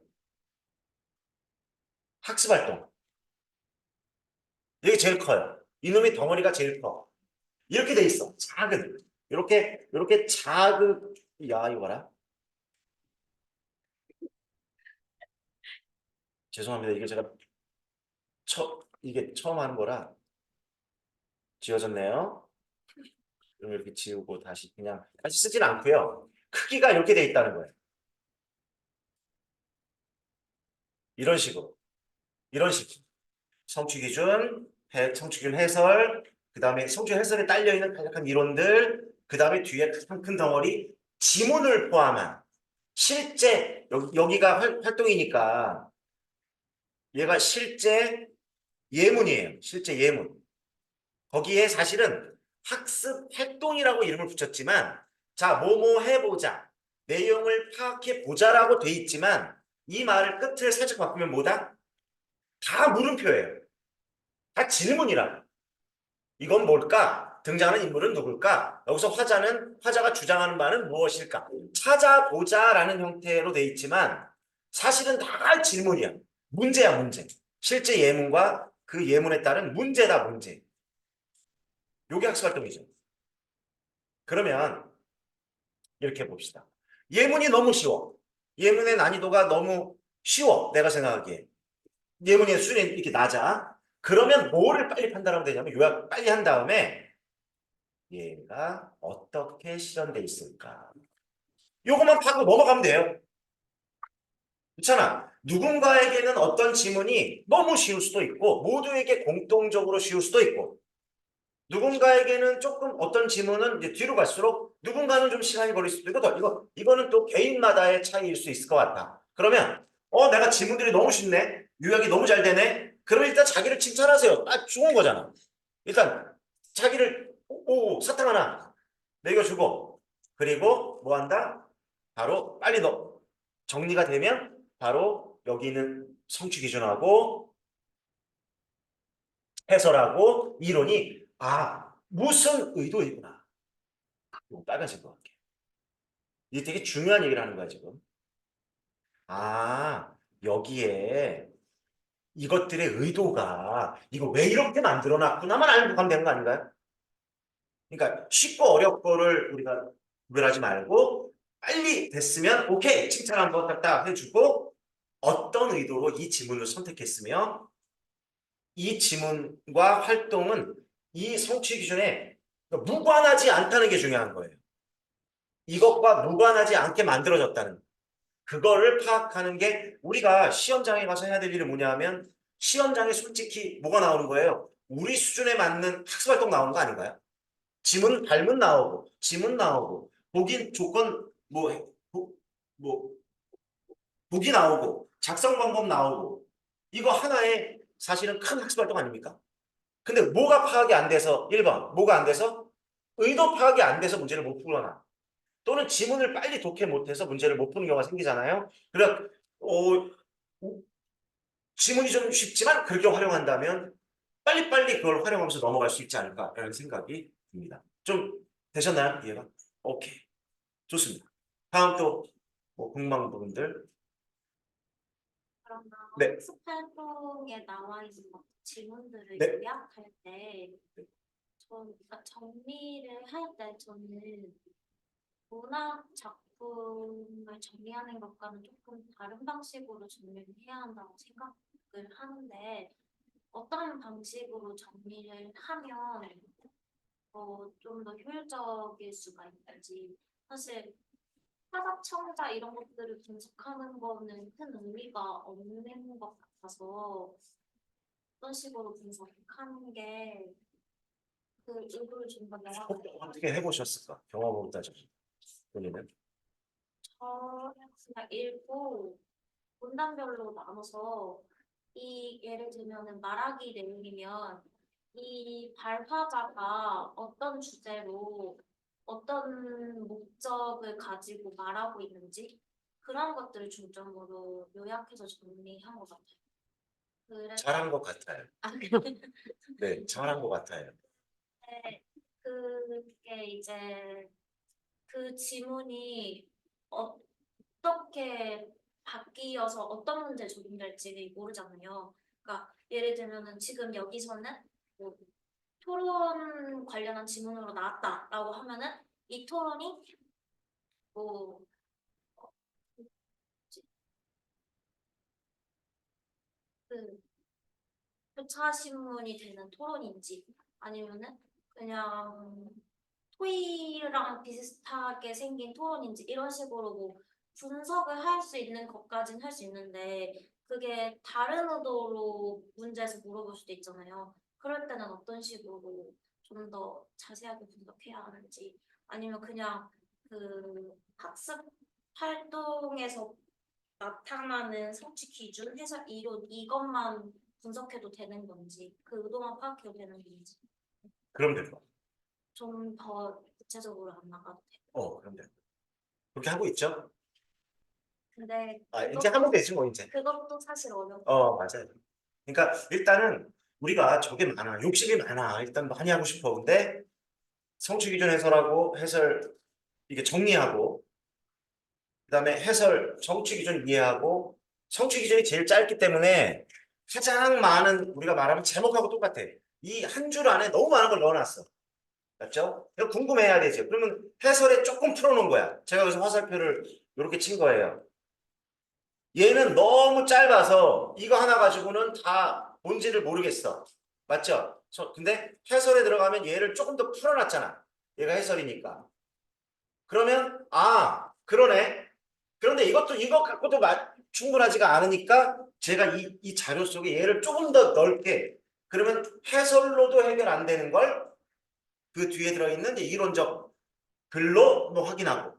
학습활동. 이게 제일 커요. 이놈의 덩어리가 제일 커. 이렇게 돼 있어. 작은. 이렇게 작은. 야, 이거 봐라. 죄송합니다. 이게 제가 이게 처음 하는 거라 지워졌네요. 그럼 이렇게 지우고 다시 그냥 다시 쓰진 않고요. 크기가 이렇게 돼 있다는 거예요. 이런 식으로. 성취 기준 해설, 그 다음에 성취 해설에 딸려있는 간략한 이론들, 그 다음에 뒤에 큰 덩어리, 지문을 포함한 실제, 여기가 활동이니까 얘가 실제 예문이에요. 실제 예문. 거기에 사실은 학습 활동이라고 이름을 붙였지만, 자, 뭐뭐 해보자. 내용을 파악해보자라고 돼 있지만, 이 말을 끝을 살짝 바꾸면 뭐다? 다 물음표예요. 다 질문이라. 이건 뭘까? 등장하는 인물은 누굴까? 여기서 화자가 주장하는 바는 무엇일까? 찾아보자라는 형태로 돼 있지만 사실은 다 질문이야. 문제야, 문제. 실제 예문과 그 예문에 따른 문제다, 문제. 요게 학습활동이죠. 그러면 이렇게 봅시다. 예문이 너무 쉬워. 예문의 난이도가 너무 쉬워. 내가 생각하기에. 예문의 수준이 이렇게 낮아. 그러면 뭐를 빨리 판단하면 되냐면 요약 빨리 한 다음에 얘가 어떻게 실현돼 있을까? 요것만 파고 넘어가면 돼요. 그렇잖아. 누군가에게는 어떤 지문이 너무 쉬울 수도 있고 모두에게 공통적으로 쉬울 수도 있고 누군가에게는 조금 어떤 지문은 이제 뒤로 갈수록 누군가는 좀 시간이 걸릴 수도 있고 이거는 또 개인마다의 차이일 수 있을 것 같아. 그러면 내가 지문들이 너무 쉽네. 요약이 너무 잘 되네. 그러면 일단 자기를 칭찬하세요. 딱 좋은 거잖아. 일단 자기를 사탕 하나 먹여주고 그리고 뭐 한다? 바로 빨리 정리가 되면 바로 여기 있는 성취 기준하고 해설하고 이론이 무슨 의도이구나. 이거 빨간색으로 할게. 이게 되게 중요한 얘기를 하는 거야 지금. 여기에 이것들의 의도가 이거 왜 이렇게 만들어놨구나만 알고 가면 되는 거 아닌가요? 그러니까 쉽고 어렵고를 우리가 구별하지 말고 빨리 됐으면 오케이 칭찬 한번 딱딱 해주고 어떤 의도로 이 지문을 선택했으며 이 지문과 활동은 이 성취 기준에 무관하지 않다는 게 중요한 거예요. 이것과 무관하지 않게 만들어졌다는 그거를 파악하는 게 우리가 시험장에 가서 해야 될 일이 뭐냐 하면 시험장에 솔직히 뭐가 나오는 거예요? 우리 수준에 맞는 학습활동 나오는 거 아닌가요? 지문 발문 나오고 지문 나오고 보기 조건 보기 나오고 작성 방법 나오고 이거 하나의 사실은 큰 학습활동 아닙니까? 근데 뭐가 파악이 안 돼서 1번 뭐가 안 돼서 의도 파악이 안 돼서 문제를 못 풀거나 또는 지문을 빨리 독해 못해서 문제를 못 푸는 경우가 생기잖아요. 그럼 지문이 좀 쉽지만 그렇게 활용한다면 빨리빨리 그걸 활용하면서 넘어갈 수 있지 않을까라는 생각이 듭니다. 좀 되셨나요? 이해가? 오케이. 좋습니다. 다음 또 궁금한 부분들. 그러면 네. 학습 활동에 나와 있는 질문들을 네. 요약할 때, 그러니까 정리를 할 때 저는 문학 작품을 정리하는 것과는 조금 다른 방식으로 정리를 해야 한다고 생각을 하는데, 어떤 방식으로 정리를 하면 좀 더 효율적일 수가 있는지. 사실 사각 청자 이런 것들을 분석하는 거는 큰 의미가 없는 것 같아서 어떤 식으로 분석하는 게 그 의도를 좀 더 명확하게 어떻게 해보셨을까? 경험으로 따져서 본인은? 그냥 읽고 문단별로 나눠서 예를 들면은 말하기 내용이면 이 발화자가 어떤 주제로 어떤 목적을 가지고 말하고 있는지 그런 것들을 중점으로 요약해서 정리한 것 같아요. 잘한 것 같아요. 네, 잘한 것 같아요. 그게 이제 그 지문이 어떻게 바뀌어서 어떤 문제에 적용될지 모르잖아요. 그러니까 예를 들면은 지금 여기서는 뭐 토론 관련한 지문으로 나왔다라고 하면은 이 토론이 뭐 그 교차 신문이 되는 토론인지 아니면은 그냥 토의랑 비슷하게 생긴 토론인지 이런 식으로 뭐 분석을 할 수 있는 것까지는 할 수 있는데 그게 다른 의도로 문제에서 물어볼 수도 있잖아요. 그럴 때는 어떤 식으로 좀 더 자세하게 분석해야 하는지 아니면 그냥 그 학습 활동에서 나타나는 성취 기준, 해석 이론 이것만 분석해도 되는 건지 그 의도만 파악해도 되는 건지 그럼 될 거. 좀 더 구체적으로 안 나가도 돼요. 그럼 될 거. 그렇게 하고 있죠? 근데 이제 하면 되지 뭐 이제. 그것도 사실 어렵고 맞아요. 그러니까 일단은 우리가 저게 많아. 욕심이 많아. 일단 많이 하고 싶어. 근데 성취 기준 해설하고 해설 이게 정리하고 그다음에 해설 성취 기준 이해하고 성취 기준이 제일 짧기 때문에 가장 많은 우리가 말하면 제목하고 똑같아. 이 한 줄 안에 너무 많은 걸 넣어놨어. 맞죠? 이거 궁금해야 되죠. 그러면 해설에 조금 풀어놓은 거야. 제가 여기서 화살표를 이렇게 친 거예요. 얘는 너무 짧아서 이거 하나 가지고는 다 뭔지를 모르겠어. 맞죠? 근데 해설에 들어가면 얘를 조금 더 풀어놨잖아. 얘가 해설이니까. 그러면 그러네. 그런데 이것 갖고도 충분하지가 않으니까 제가 이 자료 속에 얘를 조금 더 넓게 그러면 해설로도 해결 안 되는 걸 그 뒤에 들어있는 이제 이론적 글로 뭐 확인하고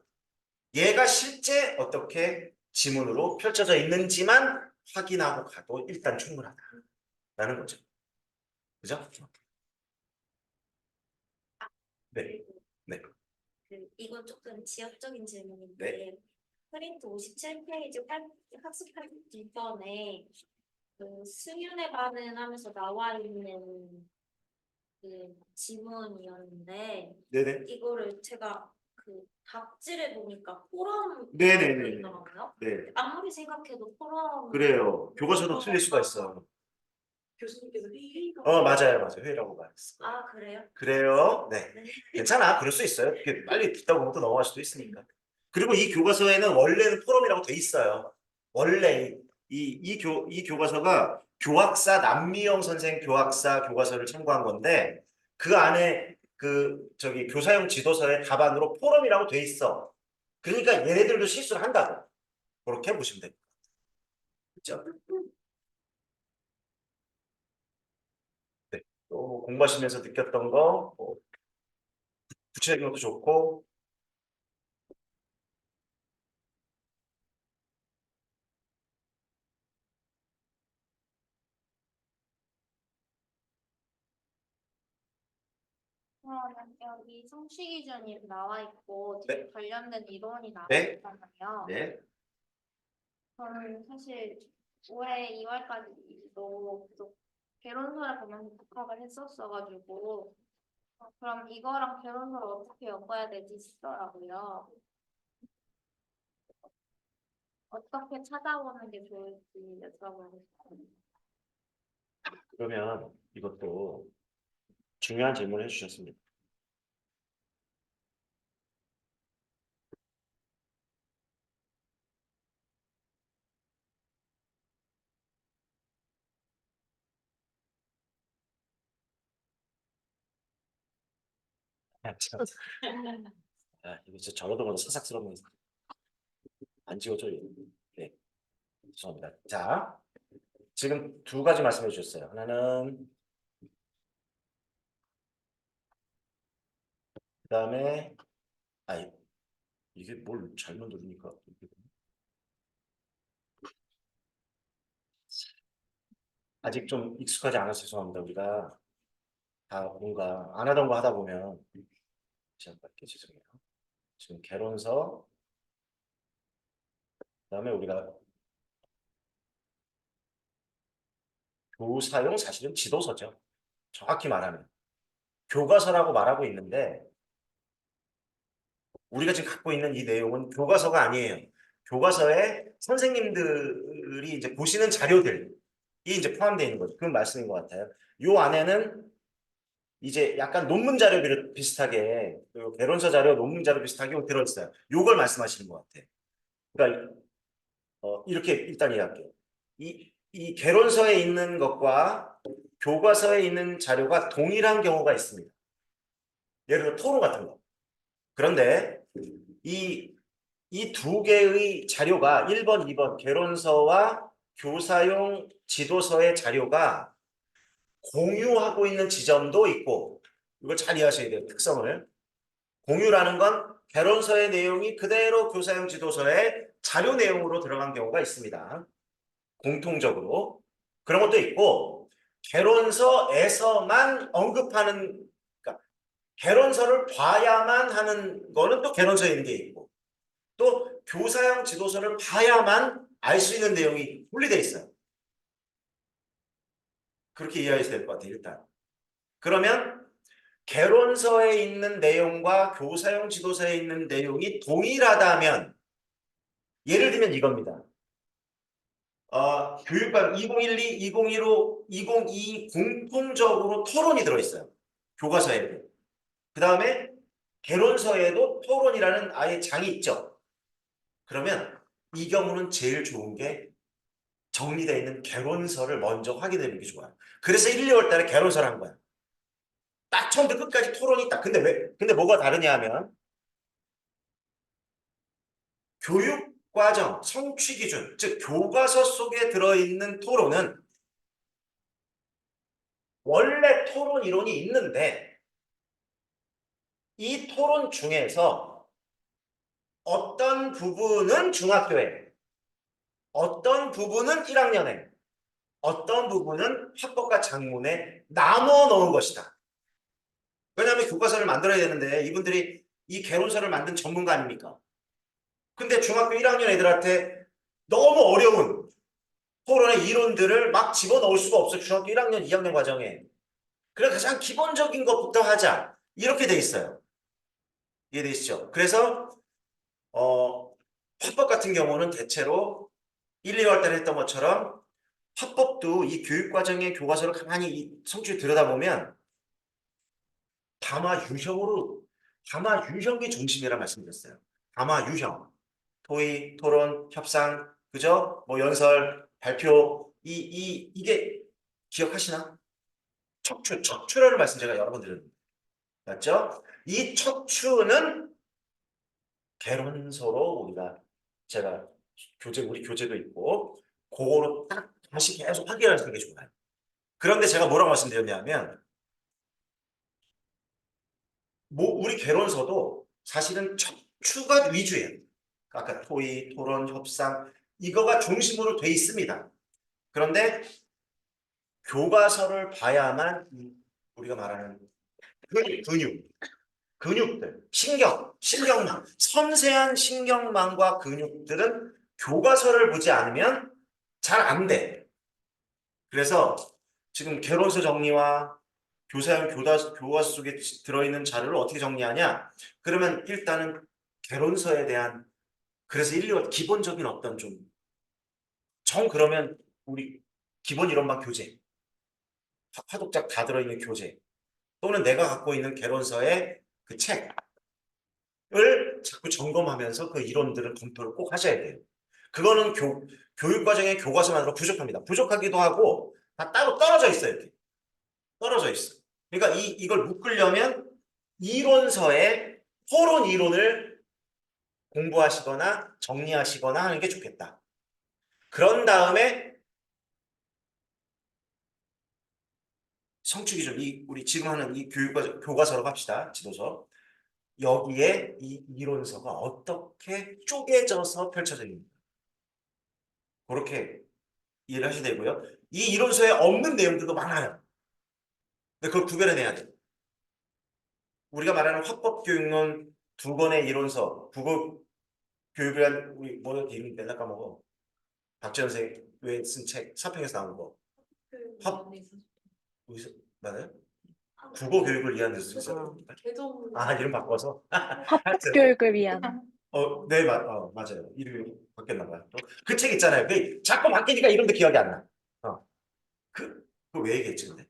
얘가 실제 어떻게 지문으로 펼쳐져 있는지만 확인하고 가도 일단 충분하다라는 거죠. 그죠? 네. 네. 이건 조금 지역적인 질문인데 네. 프린트 57페이지 학습할 2번에 그 승윤의 반응하면서 나와 있는 그 지문이었는데 네네. 이거를 제가 그 답지를 보니까 포럼 네네네. 있더라고요. 네. 아무리 생각해도 포럼 그래요. 교과서도 틀릴 수가 있어요. 교수님께서 회의가 맞아요. 회의라고 말했어요. 아 그래요? 그래요? 네. 네. 괜찮아. 그럴 수 있어요. 이렇게 빨리 듣다 보면 또 넘어갈 수도 있으니까. 그리고 이 교과서에는 원래는 포럼이라고 돼 있어요. 원래 이 교과서가 교학사 남미영 선생 교학사 교과서를 참고한 건데 그 안에 교사용 지도서의 답안으로 포럼이라고 돼 있어. 그러니까 얘네들도 실수를 한다고. 그렇게 보시면 됩니다. 그렇죠? 네. 또 공부하시면서 느꼈던 거, 구체적인 것도 좋고, 그러면 여기 성취 기준이 나와 있고 네. 관련된 이론이 나와 네. 있잖아요. 네. 저는 사실 올해 2월까지도 계속 개론서를 보면서 독학을 했었어가지고 그럼 이거랑 개론서를 어떻게 엮어야 되지 싶더라고요. 어떻게 찾아보는 게 좋을지 여쭤보고 싶어요. 그러면 이것도 중요한 질문을 해주셨습니다. 이거 진짜 저러다 보니 사삭스럽네. 안 지워져요. 네. 죄송합니다. 자, 지금 두 가지 말씀해 주셨어요. 하나는 그 다음에 이게 뭘 잘못 누르니까 아직 좀 익숙하지 않아서 죄송합니다. 우리가 다 뭔가 안 하던 거 하다 보면 제가 밝게 죄송해요. 지금 개론서 그다음에 우리가 교사용 사실은 지도서죠. 정확히 말하면 교과서라고 말하고 있는데 우리가 지금 갖고 있는 이 내용은 교과서가 아니에요. 교과서에 선생님들이 이제 보시는 자료들이 이제 포함되어 있는 거죠. 그런 말씀인 것 같아요. 요 안에는 이제 약간 논문 자료 비슷하게 개론서 자료, 논문 자료 비슷하게 들어있어요. 요걸 말씀하시는 것 같아요. 그러니까 이렇게 일단 이해할게요. 이 개론서에 있는 것과 교과서에 있는 자료가 동일한 경우가 있습니다. 예를 들어 토론 같은 거. 그런데 이 두 개의 자료가 1번, 2번 개론서와 교사용 지도서의 자료가 공유하고 있는 지점도 있고 이걸 잘 이해하셔야 돼요. 특성을. 공유라는 건 개론서의 내용이 그대로 교사용 지도서의 자료 내용으로 들어간 경우가 있습니다. 공통적으로. 그런 것도 있고 개론서에서만 언급하는 그러니까 개론서를 봐야만 하는 거는 또 개론서에 있는 게 있고 또 교사용 지도서를 봐야만 알 수 있는 내용이 분리되어 있어요. 그렇게 이해하셔야 될 것 같아요. 일단. 그러면 개론서에 있는 내용과 교사용 지도서에 있는 내용이 동일하다면 예를 들면 이겁니다. 교육반 2012, 2015, 2022 공통적으로 토론이 들어있어요. 교과서에도. 그 다음에 개론서에도 토론이라는 아예 장이 있죠. 그러면 이 경우는 제일 좋은 게 정리되어 있는 개론서를 먼저 확인해 보는 게 좋아요. 그래서 1, 2월 달에 개론서를 한 거야. 딱 처음부터 끝까지 토론이 있다. 근데 뭐가 다르냐 하면 교육과정, 성취기준, 즉 교과서 속에 들어있는 토론은 원래 토론 이론이 있는데 이 토론 중에서 어떤 부분은 중학교에, 어떤 부분은 1학년에, 어떤 부분은 학법과 작문에 나눠 놓은 것이다. 왜냐하면 교과서를 만들어야 되는데 이분들이 이 개론서를 만든 전문가 아닙니까? 근데 중학교 1학년 애들한테 너무 어려운 토론의 이론들을 막 집어넣을 수가 없어. 중학교 1학년, 2학년 과정에. 그래 가장 기본적인 것부터 하자. 이렇게 돼 있어요. 이해되시죠? 그래서 화법 같은 경우는 대체로 1, 2월 달에 했던 것처럼 화법도 이 교육과정의 교과서를 가만히 이 성취를 들여다보면 담화 유형이 중심이라 말씀드렸어요. 담화 유형. 토의, 토론, 협상, 그죠? 뭐 연설, 발표, 이게 기억하시나? 척추라는 말씀 제가 여러 번 드렸는데. 맞죠? 이 척추는 개론서로 제가 우리 교재도 있고, 그거로 딱 다시 계속 확인하시는 게 좋아요. 그런데 제가 뭐라고 말씀드렸냐면, 우리 개론서도 사실은 척추가 위주예요. 아까 토의, 토론, 협상 이거가 중심으로 돼 있습니다. 그런데 교과서를 봐야만 우리가 말하는 근육들, 신경망, 섬세한 신경망과 근육들은 교과서를 보지 않으면 잘 안 돼. 그래서 지금 개론서 정리와 교과서 속에 들어있는 자료를 어떻게 정리하냐? 그러면 일단은 개론서에 대한 그래서 1, 2월 기본적인 어떤 그러면 우리 기본 이론방 교재, 화독작 다 들어있는 교재 또는 내가 갖고 있는 개론서의 그 책을 자꾸 점검하면서 그 이론들을 검토를 꼭 하셔야 돼요. 그거는 교육과정의 교과서만으로 부족합니다. 부족하기도 하고 다 따로 떨어져 있어요. 이렇게. 떨어져 있어. 그러니까 이걸 묶으려면 이론서의 토론 이론을 공부하시거나 정리하시거나 하는 게 좋겠다. 그런 다음에 성취기준, 우리 지금 하는 이 교과서로 갑시다. 지도서. 여기에 이 이론서가 어떻게 쪼개져서 펼쳐져 있는가. 그렇게 이해를 하셔야 되고요. 이 이론서에 없는 내용들도 많아요. 근데 그걸 구별해내야 돼요. 우리가 말하는 화법교육론 2권의 이론서, 국어 교육이란 우리 뭐였 이름 맨날 까먹어. 박지원 선생님 쓴 책 사평에서 나온 거. 맞아요? 국어 교육을 위한 데서 있어요. 개정 이름 바꿔서. 교육을 위한. 네, 맞아요. 이름이 바뀌었나 봐요. 그 책 있잖아요. 자꾸 바뀌니까 이름도 기억이 안 나. 그거 왜 얘기했지 근데?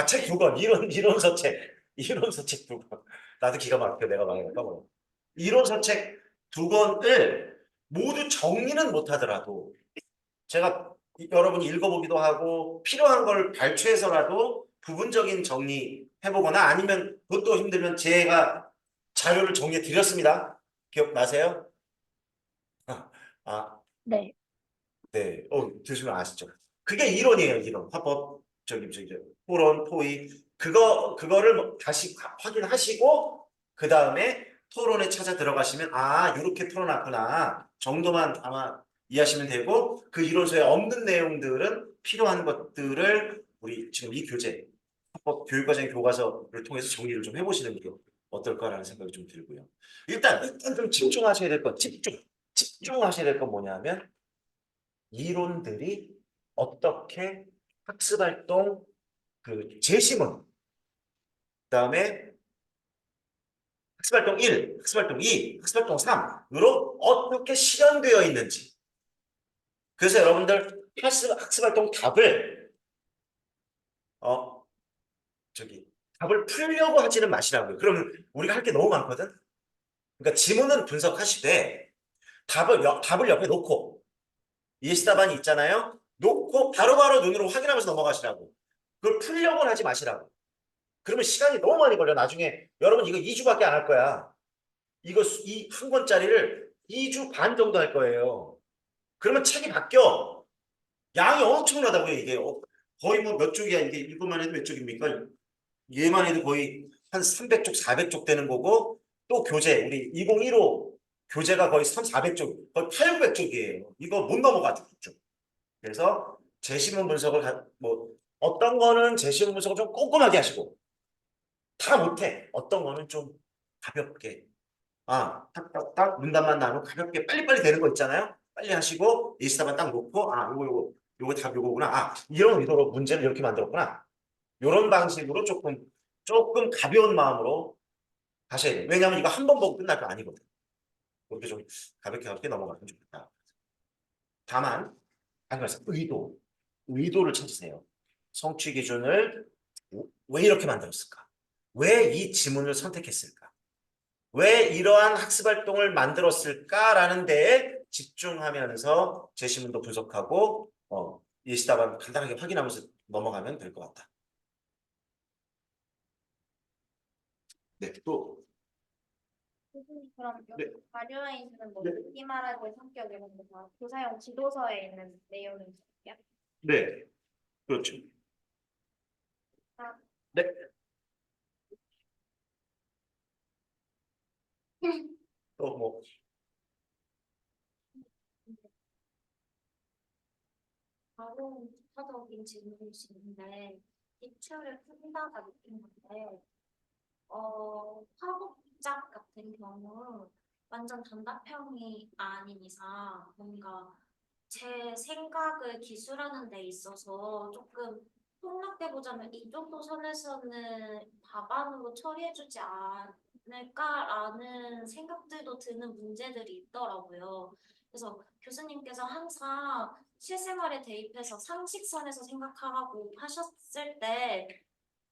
책 2권, 이론서 책 2권. 나도 기가 막혀 내가 말하니까 까먹어. 이론서 책 2권을 모두 정리는 못하더라도 제가 여러분이 읽어보기도 하고 필요한 걸 발췌해서라도 부분적인 정리 해보거나 아니면 그것도 힘들면 제가 자료를 정리해 드렸습니다. 기억나세요? 네. 네. 들으시면 아시죠? 그게 이론이에요, 이론. 화법, 토론, 토의. 그거를 다시 확인하시고, 그 다음에 토론에 찾아 들어가시면, 이렇게 풀어놨구나. 정도만 아마 이해하시면 되고, 그 이론서에 없는 내용들은 필요한 것들을 우리 지금 이 교재, 화법 교육과정 교과서를 통해서 정리를 좀 해보시는 게 어떨까라는 생각이 좀 들고요. 일단 좀 집중하셔야 될 건, 집중하셔야 될 건 뭐냐면, 이론들이 어떻게 학습활동 제시문 그다음에 학습활동 1, 학습활동 2, 학습활동 3으로 어떻게 실현되어 있는지 그래서 여러분들 학습활동 답을 답을 풀려고 하지는 마시라고요. 그러면 우리가 할 게 너무 많거든. 그러니까 지문은 분석하시되 답을 옆에 놓고 예시답안이 있잖아요. 놓고 바로바로 눈으로 확인하면서 넘어가시라고. 그걸 풀려고는 하지 마시라고. 그러면 시간이 너무 많이 걸려. 나중에 여러분 이거 2주밖에 안 할 거야. 이거 이 한 권짜리를 2주 반 정도 할 거예요. 그러면 책이 바뀌어. 양이 엄청나다고요, 이게. 거의 뭐 몇 쪽이야, 이게. 이것만 해도 몇 쪽입니까? 얘만 해도 거의 한 300쪽, 400쪽 되는 거고, 또 교재, 우리 2015 교재가 거의 400쪽, 거의 800쪽이에요. 이거 못 넘어가, 쭉. 그래서 제시문 분석을, 뭐, 어떤 거는 제시문 분석을 좀 꼼꼼하게 하시고, 다 못해. 어떤 거는 좀 가볍게. 딱딱딱 문단만 나누고 가볍게 빨리빨리 되는 거 있잖아요. 빨리 하시고 예시답안 딱 놓고 요거 답 요거구나. 이런 의도로 문제를 이렇게 만들었구나. 이런 방식으로 조금 가벼운 마음으로 하셔야 돼요. 왜냐하면 이거 한 번 보고 끝날 거 아니거든. 그렇게 좀 가볍게 넘어가면 좋겠다. 다만 의도를 찾으세요. 성취 기준을 왜 이렇게 만들었을까? 왜 이 지문을 선택했을까? 왜 이러한 학습 활동을 만들었을까라는 데에 집중하면서 제시문도 분석하고 예시답안 간단하게 확인하면서 넘어가면 될 것 같다. 네, 또 교수님, 그럼 네. 여기 자료에 있는 뭐 네. 듣기말하고의 성격 이런 거 다 교사용 지도서에 있는 내용이에요? 네, 그렇죠. 네. 또 뭐 바로 기타적인 질문일 수 있는데 기출을 푼다가 느낀 건데 화법작 같은 경우 완전 단답형이 아닌 이상 뭔가 제 생각을 기술하는 데 있어서 조금 폭넓게 보자면 이 정도 선에서는 답안으로 처리해주지 않을까라는 생각들도 드는 문제들이 있더라고요. 그래서 교수님께서 항상 실생활에 대입해서 상식선에서 생각하라고 하셨을 때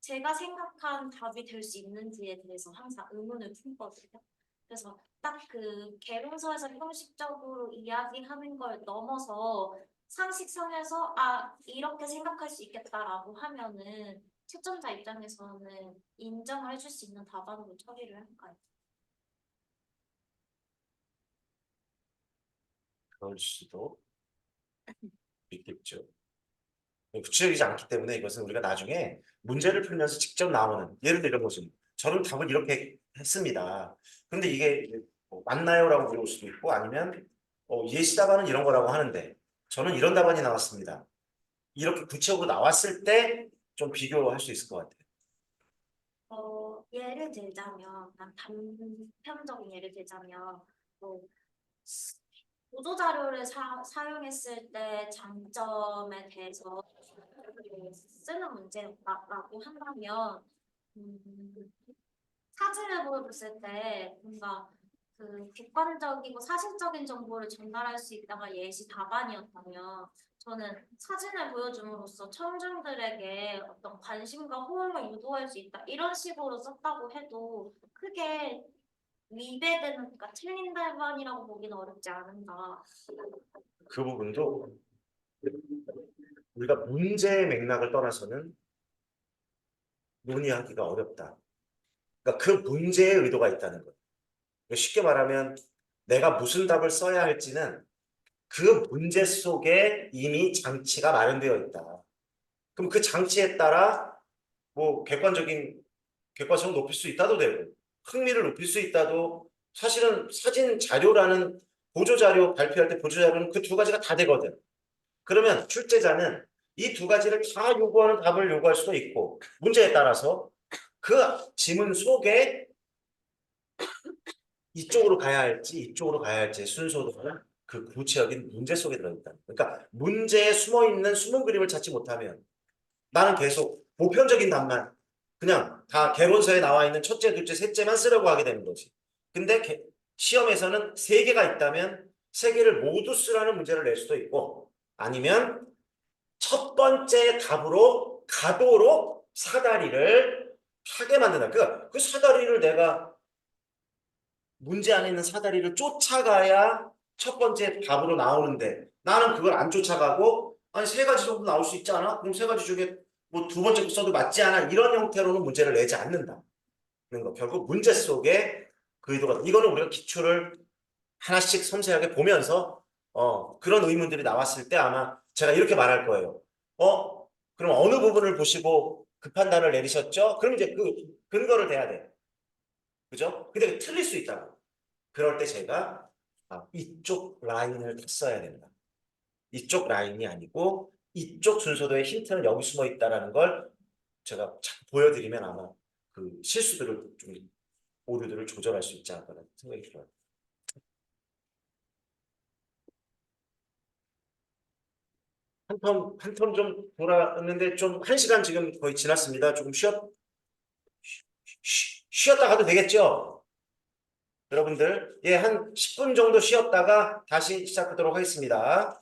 제가 생각한 답이 될 수 있는지에 대해서 항상 의문을 품거든요. 그래서 딱 그 개론서에서 형식적으로 이야기하는 걸 넘어서 상식선에서 이렇게 생각할 수 있겠다라고 하면은 채점자 입장에서는 인정을 해줄 수 있는 답안으로 처리를 할까요? 그럴 수도 있겠죠. 구체적이지 않기 때문에 이것은 우리가 나중에 문제를 풀면서 직접 나오는 예를 들어 보시면 저는 답을 이렇게 했습니다. 근데 이게 맞나요?라고 물어볼 수도 있고 아니면 예시 답안은 이런 거라고 하는데 저는 이런 답안이 나왔습니다. 이렇게 구체적으로 나왔을 때 좀 비교할 수 있을 것 같아요. 예를 들자면, 단편적인 예를 들자면, 뭐, 보도자료를 사용했을 때 장점에 대해서 쓰는 문제라고 한다면, 사진을 보여줬을 때 뭔가 그 객관적이고 사실적인 정보를 전달할 수 있다가 예시 답안이었다면 저는 사진을 보여줌으로써 청중들에게 어떤 관심과 호응을 유도할 수 있다 이런 식으로 썼다고 해도 크게 위배되는 그러니까 틀린 답안이라고 보기는 어렵지 않은가. 그 부분도 우리가 문제의 맥락을 떠나서는 논의하기가 어렵다. 그러니까 그 문제의 의도가 있다는 거예요. 쉽게 말하면 내가 무슨 답을 써야 할지는 그 문제 속에 이미 장치가 마련되어 있다. 그럼 그 장치에 따라 뭐 객관성을 높일 수 있다도 되고 흥미를 높일 수 있다도 사실은 사진 자료라는 보조자료 발표할 때 보조자료는 그 두 가지가 다 되거든. 그러면 출제자는 이 두 가지를 다 요구하는 답을 요구할 수도 있고 문제에 따라서 그 지문 속에 이쪽으로 가야 할지 이쪽으로 가야 할지 순서도는 그 구체적인 문제 속에 들어있다. 그러니까 문제에 숨어있는 숨은 그림을 찾지 못하면 나는 계속 보편적인 답만 그냥 다 개론서에 나와 있는 첫째, 둘째, 셋째만 쓰려고 하게 되는 거지. 근데 시험에서는 세 개가 있다면 세 개를 모두 쓰라는 문제를 낼 수도 있고 아니면 첫 번째 답으로 가도록 사다리를 하게 만든다. 그 사다리를 내가 문제 안에 있는 사다리를 쫓아가야 첫 번째 답으로 나오는데 나는 그걸 안 쫓아가고 아니 세 가지 정도 나올 수 있지 않아? 그럼 세 가지 중에 뭐 두 번째 거 써도 맞지 않아 이런 형태로는 문제를 내지 않는다는 거. 결국 문제 속에 그 의도가 이거는 우리가 기출을 하나씩 섬세하게 보면서 그런 의문들이 나왔을 때 아마 제가 이렇게 말할 거예요. 그럼 어느 부분을 보시고 그 판단을 내리셨죠? 그럼 이제 그 근거를 대야 돼. 그죠? 근데 틀릴 수 있다고. 그럴 때 제가 이쪽 라인을 탔어야 된다. 이쪽 라인이 아니고 이쪽 순서도의 힌트는 여기 숨어 있다라는 걸 제가 자꾸 보여드리면 아마 그 실수들을 좀 오류들을 조절할 수 있지 않을까 생각이 들어요. 한 텀 좀 돌았는데 좀 1시간 지금 거의 지났습니다. 조금 쉬었다 가도 되겠죠? 여러분들, 예, 한 10분 정도 쉬었다가 다시 시작하도록 하겠습니다.